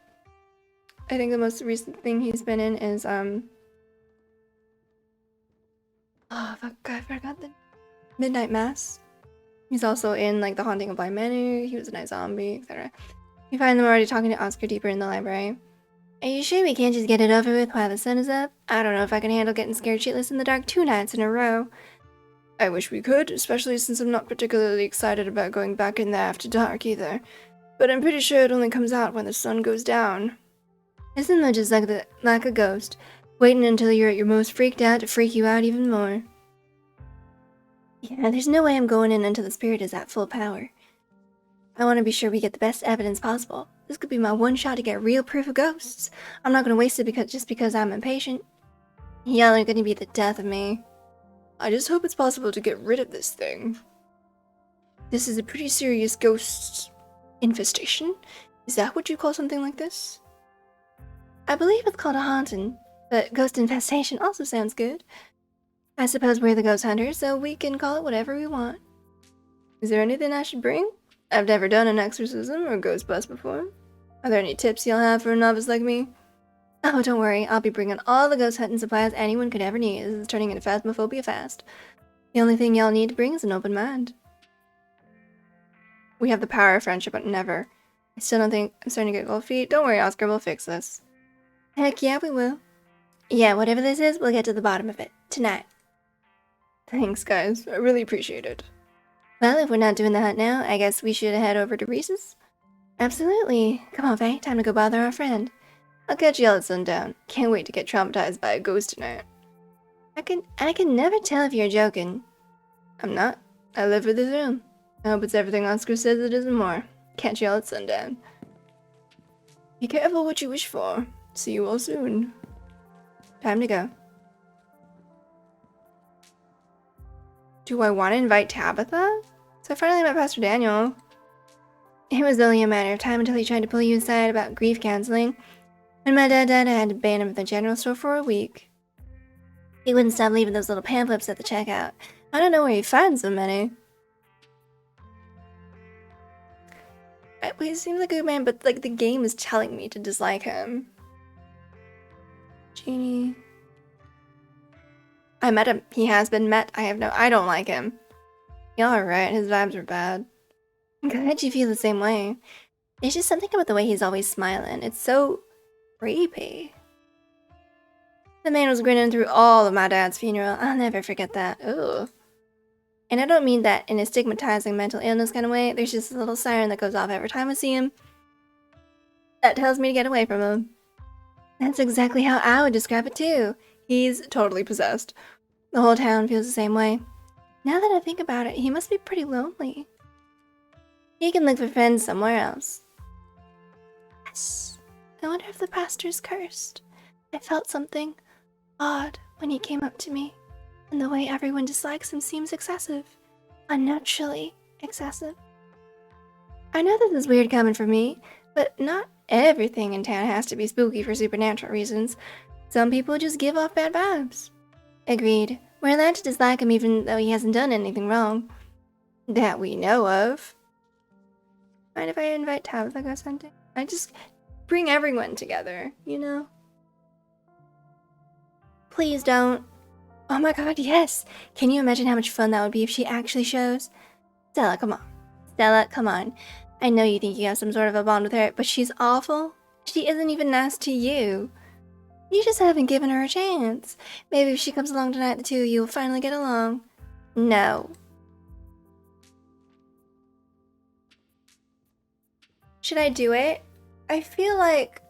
I think the most recent thing he's been in is, oh, fuck, I forgot the Midnight Mass. He's also in, like, The Haunting of Bly Manor. He was a night zombie, etc. You find them already talking to Oscar deeper in the library. Are you sure we can't just get it over with while the sun is up? I don't know if I can handle getting scared shitless in the dark 2 nights in a row. I wish we could, especially since I'm not particularly excited about going back in there after dark either. But I'm pretty sure it only comes out when the sun goes down. Isn't that just like a ghost, waiting until you're at your most freaked out to freak you out even more? Yeah, there's no way I'm going in until the spirit is at full power. I want to be sure we get the best evidence possible. This could be my one shot to get real proof of ghosts. I'm not going to waste it just because I'm impatient. Y'all are going to be the death of me. I just hope it's possible to get rid of this thing. This is a pretty serious ghost infestation. Is that what you call something like this? I believe it's called a haunting, but ghost infestation also sounds good. I suppose we're the ghost hunters, so we can call it whatever we want. Is there anything I should bring? I've never done an exorcism or ghost bust before. Are there any tips you'll have for a novice like me? Oh, don't worry, I'll be bringing all the ghost hunting supplies anyone could ever need. This is turning into phasmophobia fast. The only thing y'all need to bring is an open mind. We have the power of friendship, but never. I still don't think I'm starting to get cold feet. Don't worry, Oscar, we'll fix this. Heck yeah, we will. Yeah, whatever this is, we'll get to the bottom of it. Tonight. Thanks, guys. I really appreciate it. Well, if we're not doing the hunt now, I guess we should head over to Reese's? Absolutely. Come on, Faye. Time to go bother our friend. I'll catch y'all at sundown. Can't wait to get traumatized by a ghost tonight. I can never tell if you're joking. I'm not. I live for this room. I hope it's everything Oscar says it is and more. Catch y'all at sundown. Be careful what you wish for. See you all soon. Time to go. Do I want to invite Tabitha? So I finally met Pastor Daniel. It was only a matter of time until he tried to pull you aside about grief counseling. When my dad died, I had to ban him at the general store for a week. He wouldn't stop leaving those little pamphlets at the checkout. I don't know where he finds so many. He seems like a good man, but like the game is telling me to dislike him. Genie. I met him. He has been met. I don't like him. Y'all are right. His vibes are bad. I'm glad you feel the same way. It's just something about the way he's always smiling. It's so creepy. The man was grinning through all of my dad's funeral. I'll never forget that. Ugh. And I don't mean that in a stigmatizing mental illness kind of way. There's just a little siren that goes off every time I see him. That tells me to get away from him. That's exactly how I would describe it too. He's totally possessed. The whole town feels the same way. Now that I think about it, he must be pretty lonely. He can look for friends somewhere else. Yes. I wonder if the pastor's cursed. I felt something odd when he came up to me. And the way everyone dislikes him seems excessive. Unnaturally excessive. I know this is weird coming from me, but not everything in town has to be spooky for supernatural reasons. Some people just give off bad vibes. Agreed. We're allowed to dislike him even though he hasn't done anything wrong. That we know of. Mind if I invite Tabitha go hunting? I just bring everyone together, you know? Please don't. Oh my god, yes! Can you imagine how much fun that would be if she actually shows? Stella, come on. Stella, come on. I know you think you have some sort of a bond with her, but she's awful. She isn't even nice to you. You just haven't given her a chance. Maybe if she comes along tonight, the two of you will finally get along. No. Should I do it? I feel like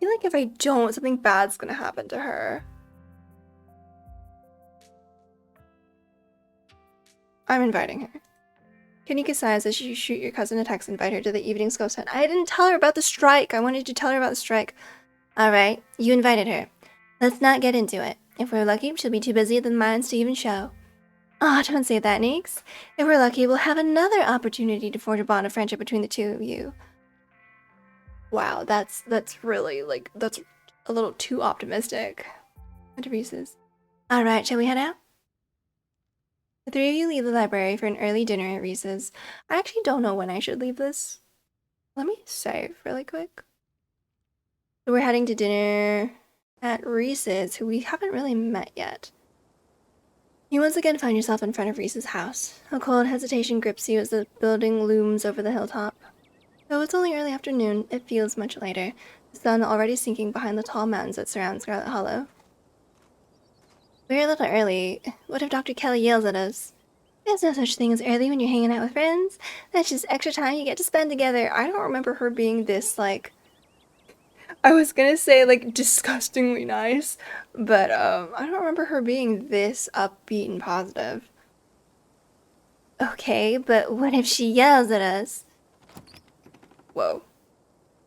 if I don't, something bad's gonna happen to her. I'm inviting her. Kanika says that you shoot your cousin a text and invite her to the evening's ghost hunt. I didn't tell her about the strike. I wanted to tell her about the strike. Alright, you invited her. Let's not get into it. If we're lucky, she'll be too busy at the mines to even show. Aw, don't say that, Neeks. If we're lucky, we'll have another opportunity to forge a bond of friendship between the two of you. Wow, that's really, that's a little too optimistic. Reese's. Alright, shall we head out? The three of you leave the library for an early dinner at Reese's. I actually don't know when I should leave this. Let me save really quick. So we're heading to dinner at Reese's, who we haven't really met yet. You once again find yourself in front of Reese's house. A cold hesitation grips you as the building looms over the hilltop. Though it's only early afternoon, it feels much later, the sun already sinking behind the tall mountains that surround Scarlet Hollow. We're a little early. What if Dr. Kelly yells at us? There's no such thing as early when you're hanging out with friends. That's just extra time you get to spend together. I don't remember her being this, like... I was gonna say, like, disgustingly nice, but, I don't remember her being this upbeat and positive. Okay, but what if she yells at us? Whoa.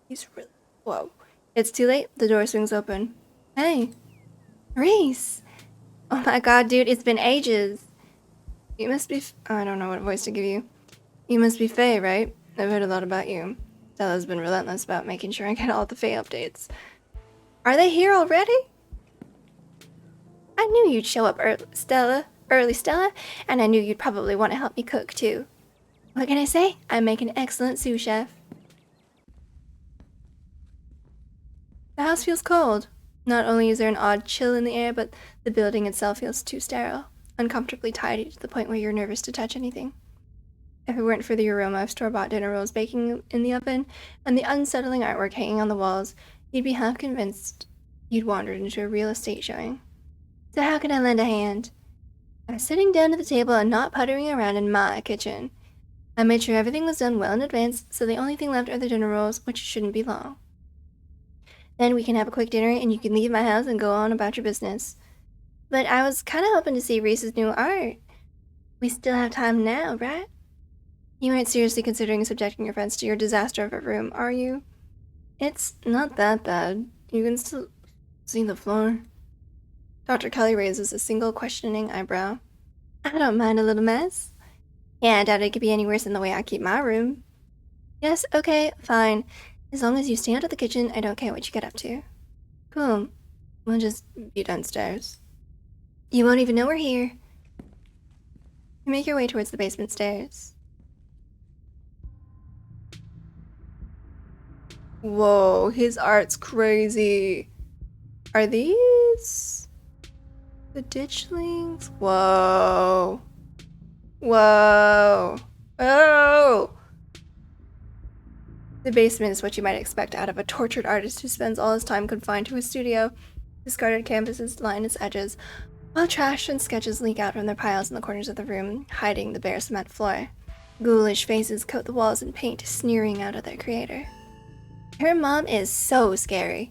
He's really... Whoa. It's too late. The door swings open. Hey. Reese. Oh my god, dude, it's been ages. You must be... I don't know what voice to give you. You must be Faye, right? I've heard a lot about you. Stella's been relentless about making sure I get all the Faye updates. Are they here already? I knew you'd show up early, Stella, and I knew you'd probably want to help me cook, too. What can I say? I make an excellent sous chef. The house feels cold. Not only is there an odd chill in the air, but the building itself feels too sterile, uncomfortably tidy to the point where you're nervous to touch anything. If it weren't for the aroma of store-bought dinner rolls baking in the oven and the unsettling artwork hanging on the walls, you'd be half convinced you'd wandered into a real estate showing. So how can I lend a hand? I was sitting down at the table and not puttering around in my kitchen. I made sure everything was done well in advance, so the only thing left are the dinner rolls, which shouldn't be long. Then we can have a quick dinner and you can leave my house and go on about your business. But I was kind of hoping to see Reese's new art. We still have time now, right? You aren't seriously considering subjecting your friends to your disaster of a room, are you? It's not that bad. You can still see the floor. Dr. Kelly raises a single questioning eyebrow. I don't mind a little mess. Yeah, I doubt it could be any worse than the way I keep my room. Yes, okay, fine. As long as you stay out of the kitchen, I don't care what you get up to. Cool. We'll just be downstairs. You won't even know we're here. You make your way towards the basement stairs. Whoa, his art's crazy. Are these the ditchlings? Whoa. Whoa. Oh! The basement is what you might expect out of a tortured artist who spends all his time confined to his studio. Discarded canvases line its edges, while trash and sketches leak out from their piles in the corners of the room, hiding the bare cement floor. Ghoulish faces coat the walls in paint, sneering out at their creator. Her mom is so scary.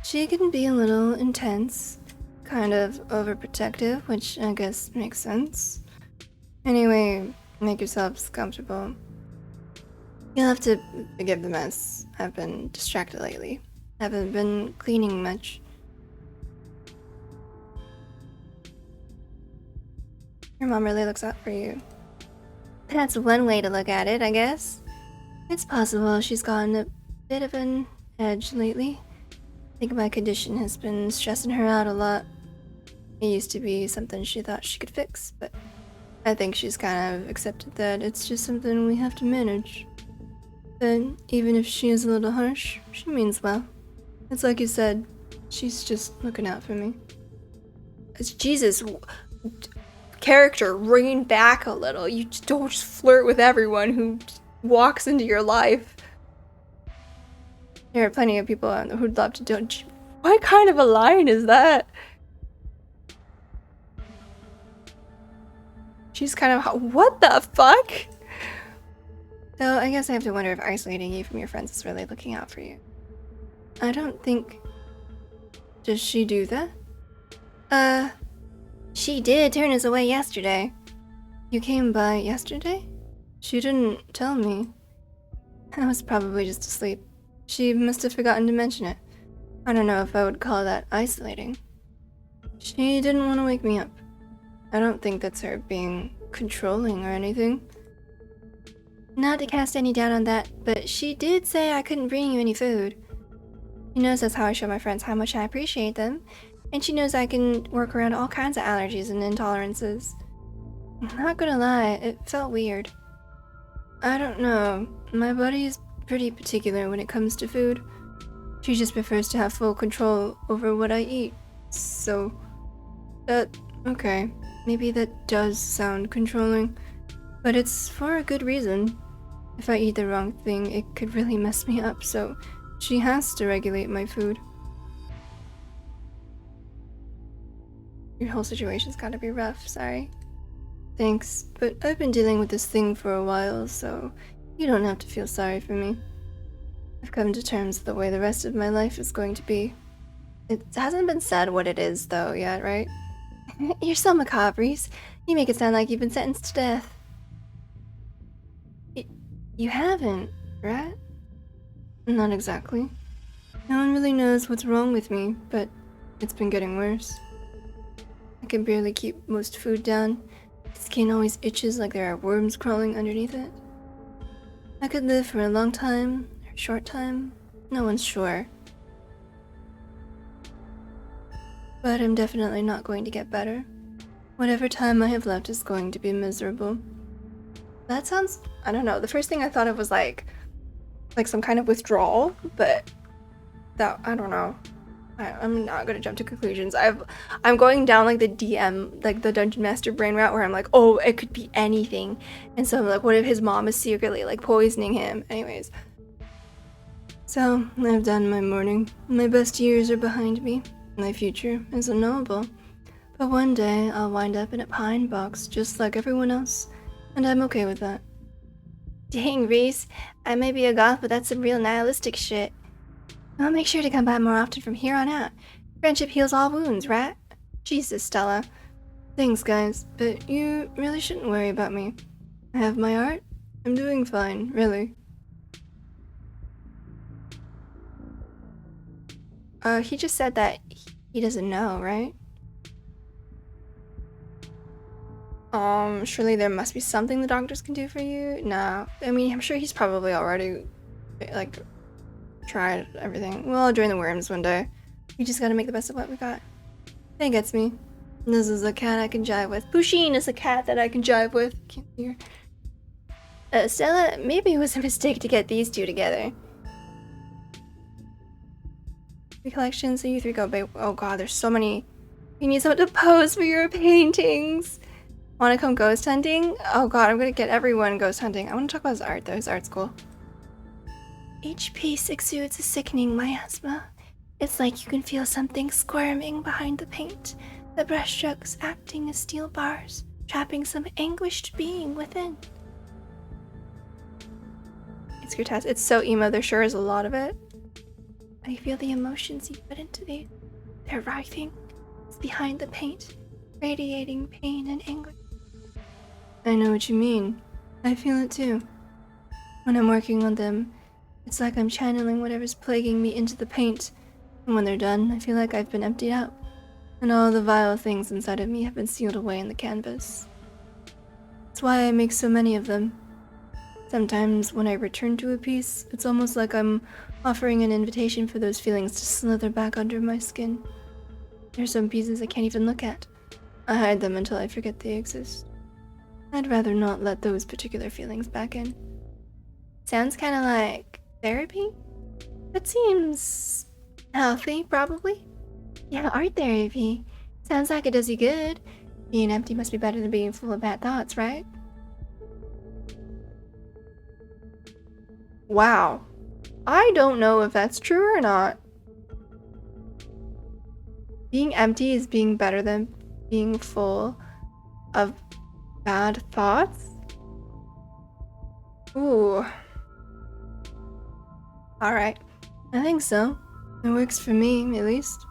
She can be a little intense, kind of overprotective, which I guess makes sense. Anyway, make yourselves comfortable. You'll have to forgive the mess. I've been distracted lately. Haven't been cleaning much. Your mom really looks out for you. That's one way to look at it, I guess. It's possible she's gotten a bit of an edge lately. I think my condition has been stressing her out a lot. It used to be something she thought she could fix, but I think she's kind of accepted that it's just something we have to manage. But even if she is a little harsh, she means well. It's like you said, she's just looking out for me. Jesus, character, rein back a little. You don't just flirt with everyone who walks into your life. There are plenty of people who'd love to do it. What kind of a line is that? She's kind of... What the fuck? Though I guess I have to wonder if isolating you from your friends is really looking out for you. I don't think... Does she do that? She did turn us away yesterday. You came by yesterday? She didn't tell me. I was probably just asleep. She must have forgotten to mention it. I don't know if I would call that isolating. She didn't want to wake me up. I don't think that's her being controlling or anything. Not to cast any doubt on that, but she did say I couldn't bring you any food. She knows that's how I show my friends how much I appreciate them, and she knows I can work around all kinds of allergies and intolerances. I'm not gonna lie, it felt weird. I don't know, my body's pretty particular when it comes to food. She just prefers to have full control over what I eat, so... okay, maybe that does sound controlling, but it's for a good reason. If I eat the wrong thing, it could really mess me up, so she has to regulate my food. Your whole situation's gotta be rough, sorry. Thanks, but I've been dealing with this thing for a while, so you don't have to feel sorry for me. I've come to terms with the way the rest of my life is going to be. It hasn't been said what it is, though, yet, right? You're so macabre, Reese. You make it sound like you've been sentenced to death. You haven't, right? Not exactly. No one really knows what's wrong with me, but it's been getting worse. I can barely keep most food down. Skin always itches like there are worms crawling underneath it. I could live for a long time, or a short time, no one's sure. But I'm definitely not going to get better. Whatever time I have left is going to be miserable. That sounds, I don't know, the first thing I thought of was like some kind of withdrawal, but that, I don't know. I'm not gonna jump to conclusions. I'm going down like the DM, like the Dungeon Master brain route where I'm like, oh, it could be anything. And so I'm like, what if his mom is secretly like poisoning him? Anyways. So, I've done my mourning. My best years are behind me. My future is unknowable. But one day, I'll wind up in a pine box just like everyone else. And I'm okay with that. Dang, Reese. I may be a goth, but that's some real nihilistic shit. I'll make sure to come by more often from here on out. Friendship heals all wounds, right? Jesus, Stella. Thanks, guys, but you really shouldn't worry about me. I have my art. I'm doing fine, really. He just said that he doesn't know, right? Surely there must be something the doctors can do for you? No. I mean, I'm sure he's probably already, like, tried everything. We'll all join the worms one day. We just gotta make the best of what we got. That gets me. This is a cat I can jive with. Pusheen is a cat that I can jive with. Can't hear. Stella, maybe it was a mistake to get these two together. The collection, so you three go, babe. Oh god, there's so many. You need someone to pose for your paintings. Wanna come ghost hunting? Oh god, I'm gonna get everyone ghost hunting. I wanna talk about his art though. His art's cool. Each piece exudes a sickening miasma. It's like you can feel something squirming behind the paint, the brushstrokes acting as steel bars, trapping some anguished being within. It's grotesque. It's so emo, there sure is a lot of it. I feel the emotions you put into these. They're writhing. It's behind the paint, radiating pain and anguish. I know what you mean. I feel it too. When I'm working on them, it's like I'm channeling whatever's plaguing me into the paint, and when they're done, I feel like I've been emptied out, and all the vile things inside of me have been sealed away in the canvas. That's why I make so many of them. Sometimes when I return to a piece, it's almost like I'm offering an invitation for those feelings to slither back under my skin. There's some pieces I can't even look at. I hide them until I forget they exist. I'd rather not let those particular feelings back in. Sounds kind of like therapy? That seems healthy, probably. Yeah, art therapy. Sounds like it does you good. Being empty must be better than being full of bad thoughts, right? Wow. I don't know if that's true or not. Being empty is being better than being full of bad thoughts? Ooh. Alright. I think so. It works for me, at least.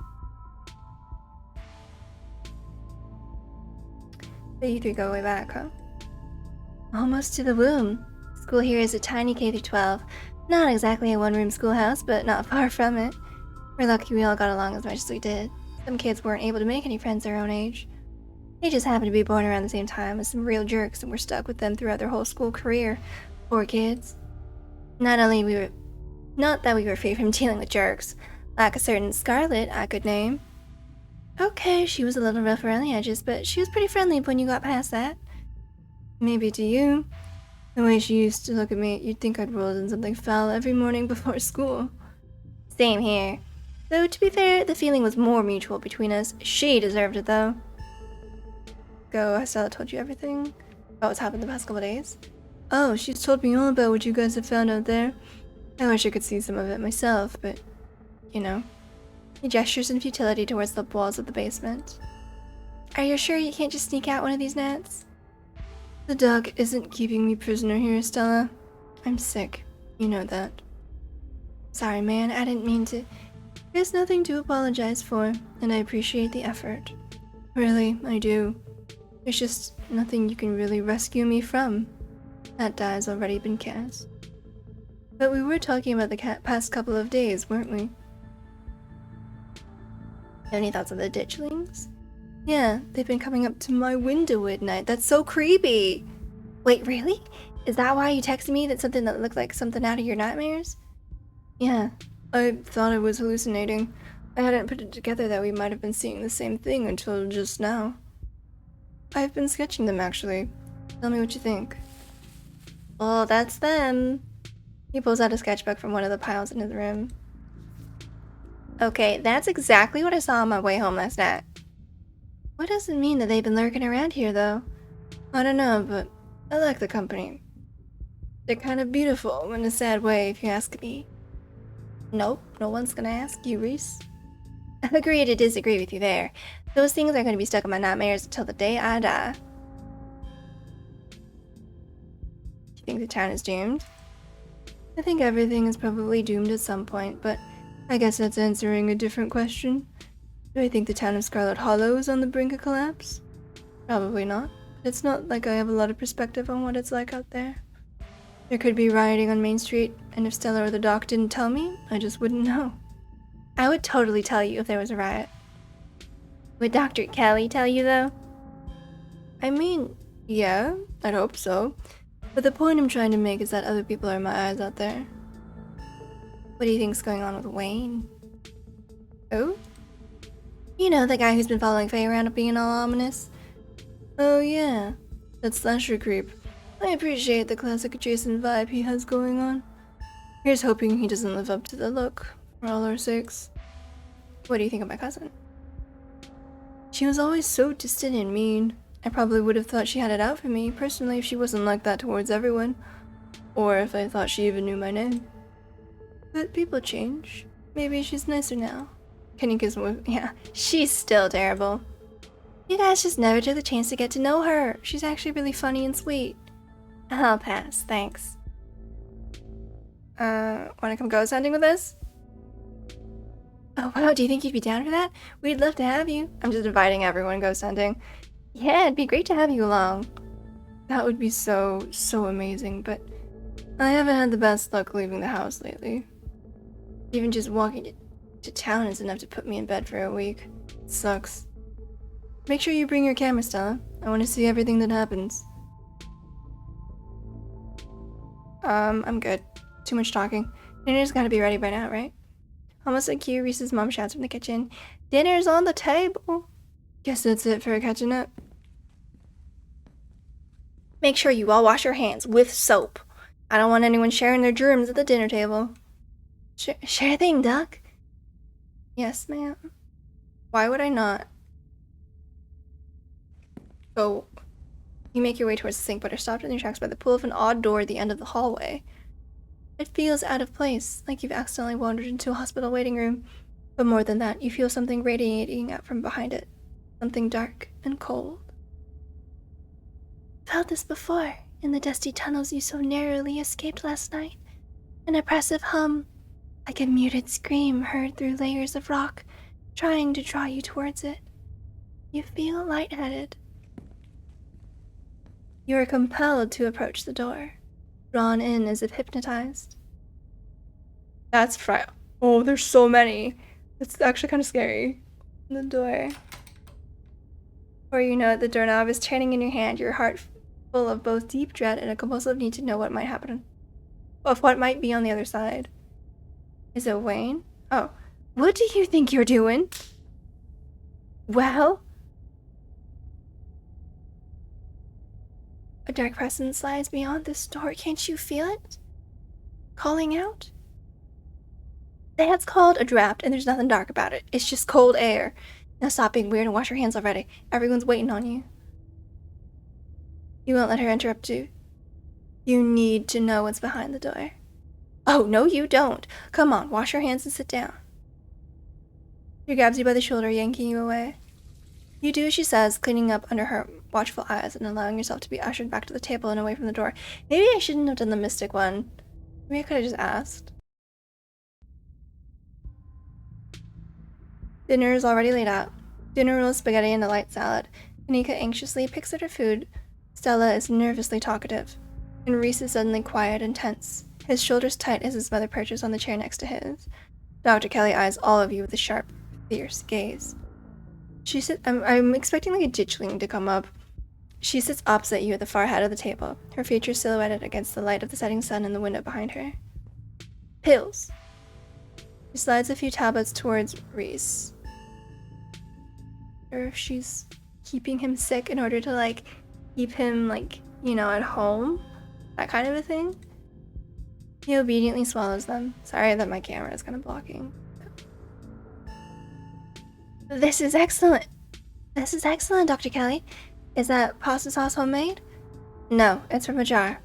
But you three go way back, huh? Almost to the womb. School here is a tiny K-12. Not exactly a one-room schoolhouse, but not far from it. We're lucky we all got along as much as we did. Some kids weren't able to make any friends their own age. They just happened to be born around the same time as some real jerks and were stuck with them throughout their whole school career. Poor kids. Not that we were free from dealing with jerks, like a certain Scarlet I could name. Okay, she was a little rough around the edges, but she was pretty friendly when you got past that. Maybe to you. The way she used to look at me, you'd think I'd rolled in something foul every morning before school. Same here. Though, to be fair, the feeling was more mutual between us. She deserved it, though. Go, has Stella told you everything about what's happened the past couple days? Oh, she's told me all about what you guys have found out there. I wish I could see some of it myself, but, you know. He gestures in futility towards the walls of the basement. Are you sure you can't just sneak out one of these nights? The dog isn't keeping me prisoner here, Stella. I'm sick. You know that. Sorry, man. I didn't mean to. There's nothing to apologize for, and I appreciate the effort. Really, I do. There's just nothing you can really rescue me from. That die's already been cast. But we were talking about the past couple of days, weren't we? Any thoughts on the ditchlings? Yeah, they've been coming up to my window at night. That's so creepy! Wait, really? Is that why you texted me that something that looked like something out of your nightmares? Yeah, I thought I was hallucinating. I hadn't put it together that we might have been seeing the same thing until just now. I've been sketching them, actually. Tell me what you think. Oh, that's them. He pulls out a sketchbook from one of the piles in his room. Okay, that's exactly what I saw on my way home last night. What does it mean that they've been lurking around here, though? I don't know, but I like the company. They're kind of beautiful in a sad way, if you ask me. Nope, no one's gonna ask you, Reese. I agree to disagree with you there. Those things are gonna be stuck in my nightmares until the day I die. Do you think the town is doomed? I think everything is probably doomed at some point, but I guess that's answering a different question. Do I think the town of Scarlet Hollow is on the brink of collapse? Probably not. It's not like I have a lot of perspective on what it's like out there. There could be rioting on Main Street, and if Stella or the doc didn't tell me, I just wouldn't know. I would totally tell you if there was a riot. Would Dr. Kelly tell you, though? I mean, yeah, I'd hope so. But the point I'm trying to make is that other people are my eyes out there. What do you think's going on with Wayne? Oh? You know, the guy who's been following Faye around being all ominous? Oh yeah, that slasher creep. I appreciate the classic Jason vibe he has going on. Here's hoping he doesn't live up to the look, for all our sakes. What do you think of my cousin? She was always so distant and mean. I probably would have thought she had it out for me, personally, if she wasn't like that towards everyone. Or if I thought she even knew my name. But people change. Maybe she's nicer now. Kanika's yeah, she's still terrible. You guys just never took the chance to get to know her. She's actually really funny and sweet. I'll pass, thanks. Wanna come ghost hunting with us? Oh wow, do you think you'd be down for that? We'd love to have you. I'm just inviting everyone ghost hunting. Yeah, it'd be great to have you along. That would be so amazing, but I haven't had the best luck leaving the house lately. Even just walking to town is enough to put me in bed for a week. It sucks. Make sure you bring your camera, Stella. I want to see everything that happens. I'm good. Too much talking. Dinner's gotta be ready by now, right? Almost like you, Reese's mom shouts from the kitchen. Dinner's on the table. Guess that's it for catching up. Make sure you all wash your hands with soap. I don't want anyone sharing their germs at the dinner table. Sure thing, Duck. Yes, ma'am. Why would I not? Oh. You make your way towards the sink, but are stopped in your tracks by the pull of an odd door at the end of the hallway. It feels out of place, like you've accidentally wandered into a hospital waiting room. But more than that, you feel something radiating out from behind it. Something dark and cold. Felt this before, in the dusty tunnels you so narrowly escaped last night. An oppressive hum, like a muted scream heard through layers of rock, trying to draw you towards it. You feel lightheaded. You are compelled to approach the door, drawn in as if hypnotized. That's oh, there's so many. It's actually kind of scary. The door. Before you know it, the doorknob is turning in your hand, your heart full of both deep dread and a compulsive need to know what might happen. Of what might be on the other side. Is it Wayne? Oh. What do you think you're doing? Well? A dark presence lies beyond this door. Can't you feel it? Calling out? That's called a draft, and there's nothing dark about it. It's just cold air. Now stop being weird and wash your hands already. Everyone's waiting on you. You won't let her interrupt you. You need to know what's behind the door. Oh, no you don't. Come on, wash your hands and sit down. She grabs you by the shoulder, yanking you away. You do as she says, cleaning up under her watchful eyes and allowing yourself to be ushered back to the table and away from the door. Maybe I shouldn't have done the mystic one. Maybe I could have just asked. Dinner is already laid out. Dinner rolls, spaghetti, and a light salad. Kanika anxiously picks at her food. Stella is nervously talkative. And Reese is suddenly quiet and tense, his shoulders tight as his mother perches on the chair next to his. Dr. Kelly eyes all of you with a sharp, fierce gaze. She sits. I'm expecting like a ditchling to come up. She sits opposite you at the far head of the table, her features silhouetted against the light of the setting sun in the window behind her. Pills. She slides a few tablets towards Reese. Or if she's keeping him sick in order to like keep him like, at home. That kind of a thing. He obediently swallows them. Sorry that my camera is kind of blocking. This is excellent. This is excellent, Dr. Kelly. Is that pasta sauce homemade? No, it's from a jar.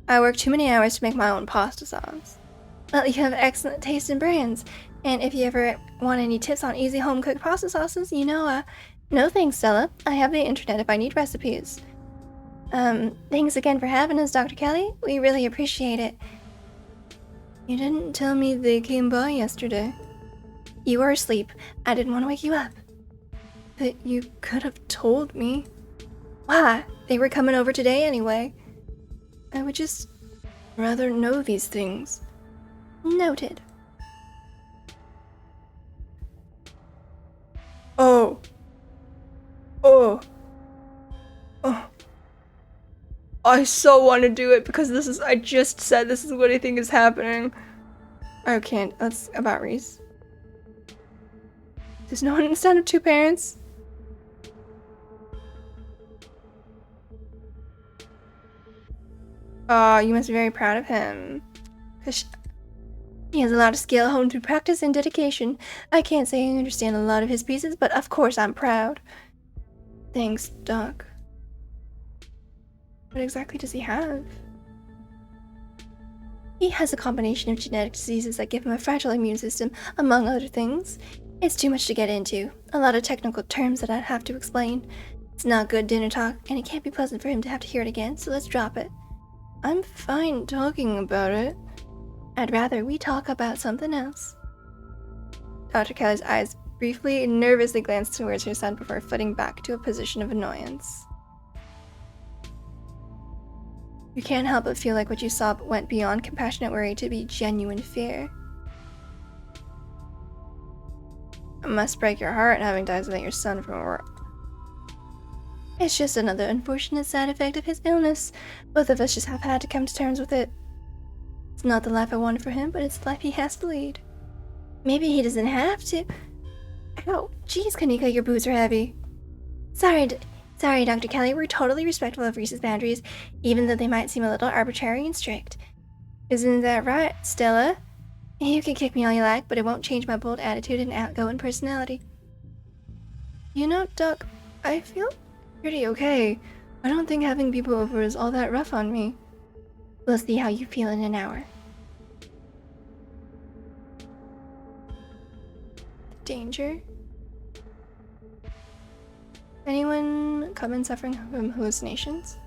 I work too many hours to make my own pasta sauce. Well, you have excellent taste in brands. And if you ever want any tips on easy home-cooked pasta sauces, no thanks, Stella. I have the internet if I need recipes. Thanks again for having us, Dr. Kelly. We really appreciate it. You didn't tell me they came by yesterday. You were asleep. I didn't want to wake you up. But you could have told me. Why? They were coming over today anyway. I would just rather know these things. Noted. Oh. I so want to do it because I just said this is what I think is happening. I can't. That's about Reese. Does no one understand of two parents? You must be very proud of him. Cause he has a lot of skill honed through practice and dedication. I can't say I understand a lot of his pieces, but of course I'm proud. Thanks, Doc. What exactly does he have? He has a combination of genetic diseases that give him a fragile immune system, among other things. It's too much to get into. A lot of technical terms that I'd have to explain. It's not good dinner talk, and it can't be pleasant for him to have to hear it again, so let's drop it. I'm fine talking about it. I'd rather we talk about something else. Dr. Kelly's eyes briefly and nervously glanced towards her son before flitting back to a position of annoyance. You can't help but feel like what you saw went beyond compassionate worry to be genuine fear. It must break your heart having to isolate your son from work. It's just another unfortunate side effect of his illness. Both of us just have had to come to terms with it. It's not the life I wanted for him, but it's the life he has to lead. Maybe he doesn't have to. Ow, jeez, Kanika, your boots are heavy. Sorry, Dr. Kelly, we're totally respectful of Reese's boundaries, even though they might seem a little arbitrary and strict. Isn't that right, Stella? You can kick me all you like, but it won't change my bold attitude and outgoing personality. Doc, I feel pretty okay. I don't think having people over is all that rough on me. We'll see how you feel in an hour. Danger? Anyone come suffering from hallucinations?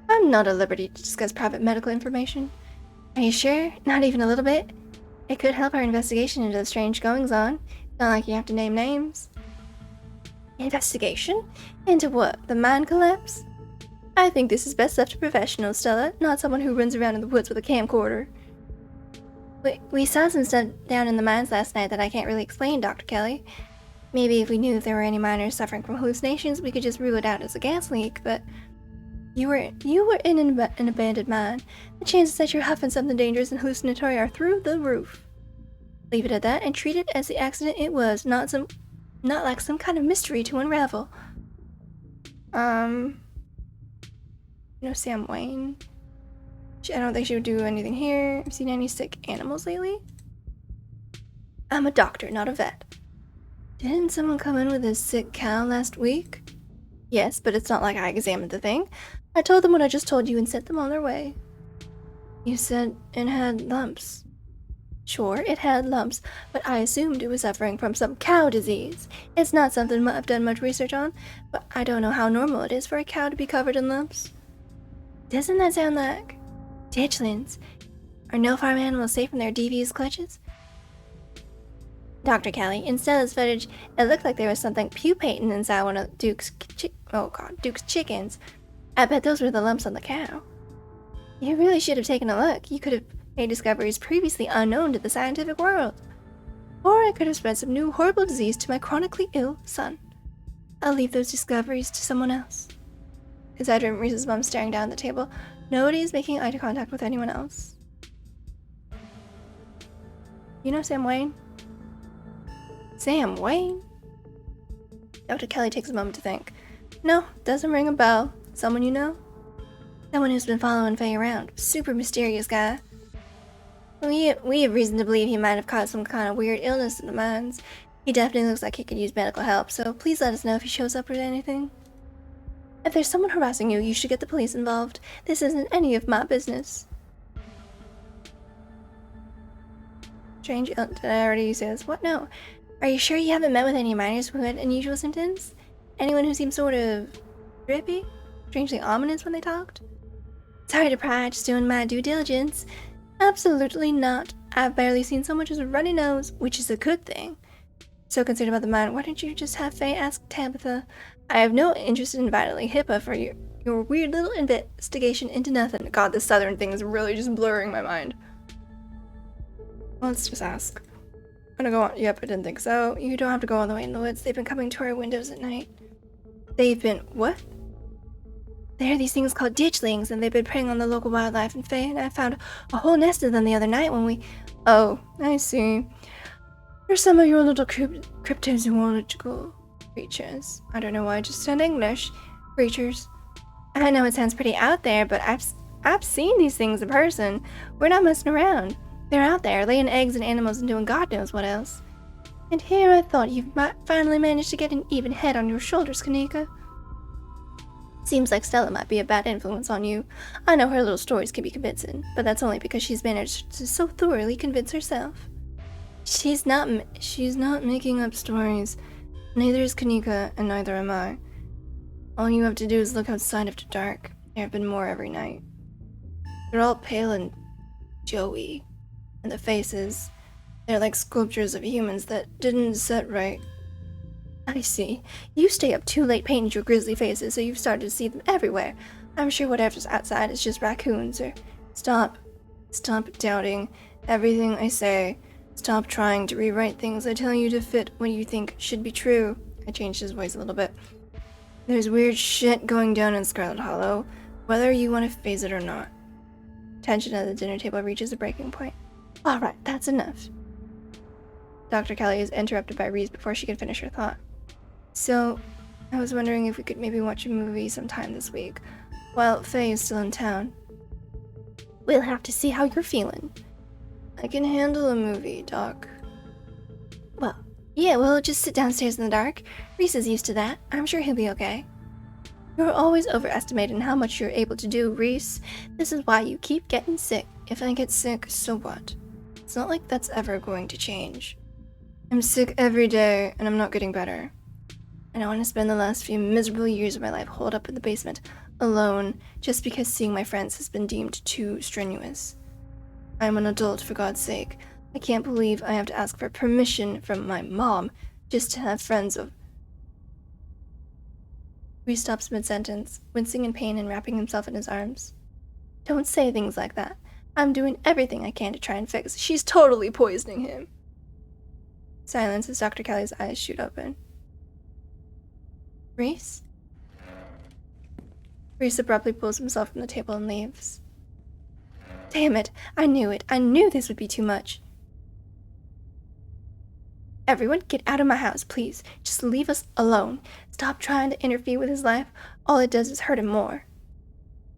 I'm not at liberty to discuss private medical information. Are you sure? Not even a little bit? It could help our investigation into the strange goings-on. Not like you have to name names. Investigation? Into what? The mine collapse? I think this is best left to professionals, Stella, not someone who runs around in the woods with a camcorder. We saw some stuff down in the mines last night that I can't really explain, Dr. Kelly. Maybe if we knew if there were any miners suffering from hallucinations, we could just rule it out as a gas leak, but you were in an abandoned mine. The chances that you're huffing something dangerous and hallucinatory are through the roof. Leave it at that and treat it as the accident it was, not like some kind of mystery to unravel. Sam Wayne. I don't think she would do anything here. Have you seen any sick animals lately? I'm a doctor, not a vet. Didn't someone come in with a sick cow last week? Yes, but it's not like I examined the thing. I told them what I just told you and sent them on their way. You said it had lumps. Sure, it had lumps, but I assumed it was suffering from some cow disease. It's not something I've done much research on, but I don't know how normal it is for a cow to be covered in lumps. Doesn't that sound like ditchlings? Are no farm animals safe from their devious clutches? Dr. Kelly, in Stella's footage, it looked like there was something pupating inside one of Duke's chickens. I bet those were the lumps on the cow. You really should have taken a look. You could have made discoveries previously unknown to the scientific world. Or I could have spread some new horrible disease to my chronically ill son. I'll leave those discoveries to someone else. Aside from Reese's mom staring down at the table, nobody's making eye contact with anyone else. You know Sam Wayne? Sam Wayne? Dr. Kelly takes a moment to think. No, doesn't ring a bell. Someone you know? Someone who's been following Faye around. Super mysterious guy. We have reason to believe he might have caught some kind of weird illness in the mines. He definitely looks like he could use medical help, so please let us know if he shows up with anything. If there's someone harassing you, you should get the police involved. This isn't any of my business. Strange illness. Did I already say this? What? No. Are you sure you haven't met with any miners who had unusual symptoms? Anyone who seemed sort of drippy? Strangely ominous when they talked? Sorry to pry, just doing my due diligence. Absolutely not. I've barely seen so much as a runny nose, which is a good thing. So concerned about the mine, why don't you just have Faye ask Tabitha? I have no interest in violating HIPAA for your weird little investigation into nothing. God, this southern thing is really just blurring my mind. Let's just ask. I'm gonna go on. Yep, I didn't think so. You don't have to go all the way in the woods. They've been coming to our windows at night. They've been what? There are these things called ditchlings, and they've been preying on the local wildlife and Faye, and I found a whole nest of them the other night when we... Oh, I see. They're some of your little cryptozoological creatures. I don't know why I just said English. Creatures. I know it sounds pretty out there, but I've seen these things in person. We're not messing around. They're out there, laying eggs and animals and doing God knows what else. And here I thought you might finally manage to get an even head on your shoulders, Kanika. Seems like Stella might be a bad influence on you. I know her little stories can be convincing, but that's only because she's managed to so thoroughly convince herself. She's not making up stories. Neither is Kanika, and neither am I. All you have to do is look outside after dark. There have been more every night. They're all pale and Joey. And the faces, they're like sculptures of humans that didn't set right. I see. You stay up too late painting your grisly faces, so you've started to see them everywhere. I'm sure whatever's outside is just raccoons, or... Stop doubting everything I say. Stop trying to rewrite things I tell you to fit what you think should be true. I changed his voice a little bit. There's weird shit going down in Scarlet Hollow, whether you want to face it or not. Tension at the dinner table reaches a breaking point. Alright, that's enough. Dr. Kelly is interrupted by Reese before she can finish her thought. So, I was wondering if we could maybe watch a movie sometime this week, while Faye is still in town. We'll have to see how you're feeling. I can handle a movie, Doc. Well, yeah, we'll just sit downstairs in the dark. Reese is used to that. I'm sure he'll be okay. You're always overestimating how much you're able to do, Reese. This is why you keep getting sick. If I get sick, so what? It's not like that's ever going to change. I'm sick every day, and I'm not getting better. I don't want to spend the last few miserable years of my life holed up in the basement, alone, just because seeing my friends has been deemed too strenuous. I'm an adult, for God's sake. I can't believe I have to ask for permission from my mom just to have friends of... Reese stops mid-sentence, wincing in pain and wrapping himself in his arms. Don't say things like that. I'm doing everything I can to try and fix. She's totally poisoning him. Silence as Dr. Kelly's eyes shoot open. Reese? Reese abruptly pulls himself from the table and leaves. Damn it! I knew it! I knew this would be too much! Everyone, get out of my house, please. Just leave us alone. Stop trying to interfere with his life. All it does is hurt him more.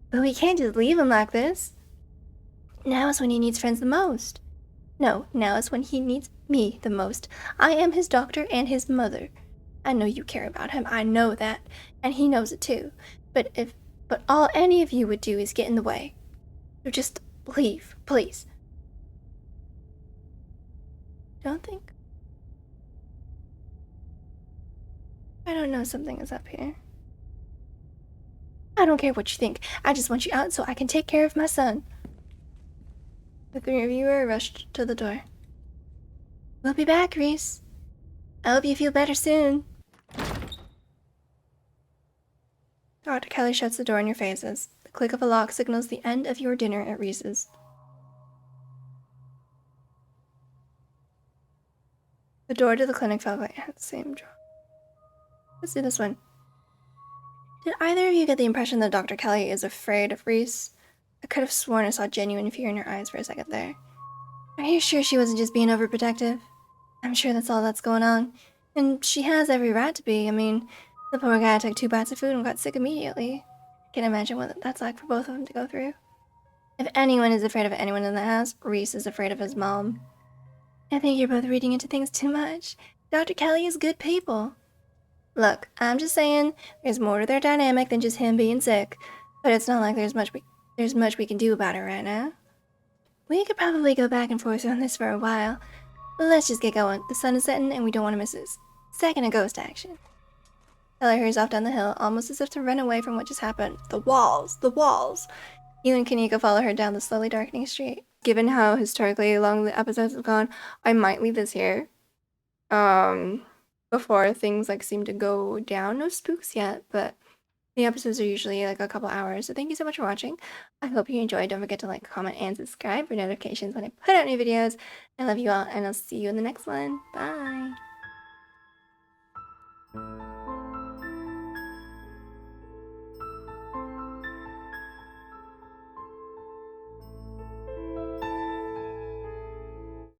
But we can't just leave him like this. Now is when he needs friends the most. No, now is when he needs me the most. I am his doctor and his mother. I know you care about him. I know that. And he knows it too. But all any of you would do is get in the way. So just leave, please. Don't think. I don't know, something is up here. I don't care what you think. I just want you out so I can take care of my son. The three of you are rushed to the door. We'll be back, Reese. I hope you feel better soon. Dr. Kelly shuts the door in your faces. The click of a lock signals the end of your dinner at Reese's. The door to the clinic felt like it had the same draw. Let's do this one. Did either of you get the impression that Dr. Kelly is afraid of Reese? I could have sworn I saw genuine fear in her eyes for a second there. Are you sure she wasn't just being overprotective? I'm sure that's all that's going on. And she has every right to be. I mean, the poor guy took 2 bites of food and got sick immediately. I can imagine what that's like for both of them to go through. If anyone is afraid of anyone in the house, Reese is afraid of his mom. I think you're both reading into things too much. Dr. Kelly is good people. Look, I'm just saying, there's more to their dynamic than just him being sick. But it's not like there's much we can do about it right now. We could probably go back and forth on this for a while. But let's just get going. The sun is setting and we don't want to miss this second of ghost action. Ella hurries off down the hill, almost as if to run away from what just happened. The walls! The walls! You and Kaneko follow her down the slowly darkening street. Given how historically long the episodes have gone, I might leave this here. Before things like seem to go down. No spooks yet, but the episodes are usually like a couple hours. So thank you so much for watching. I hope you enjoyed. Don't forget to like, comment, and subscribe for notifications when I put out new videos. I love you all, and I'll see you in the next one. Bye!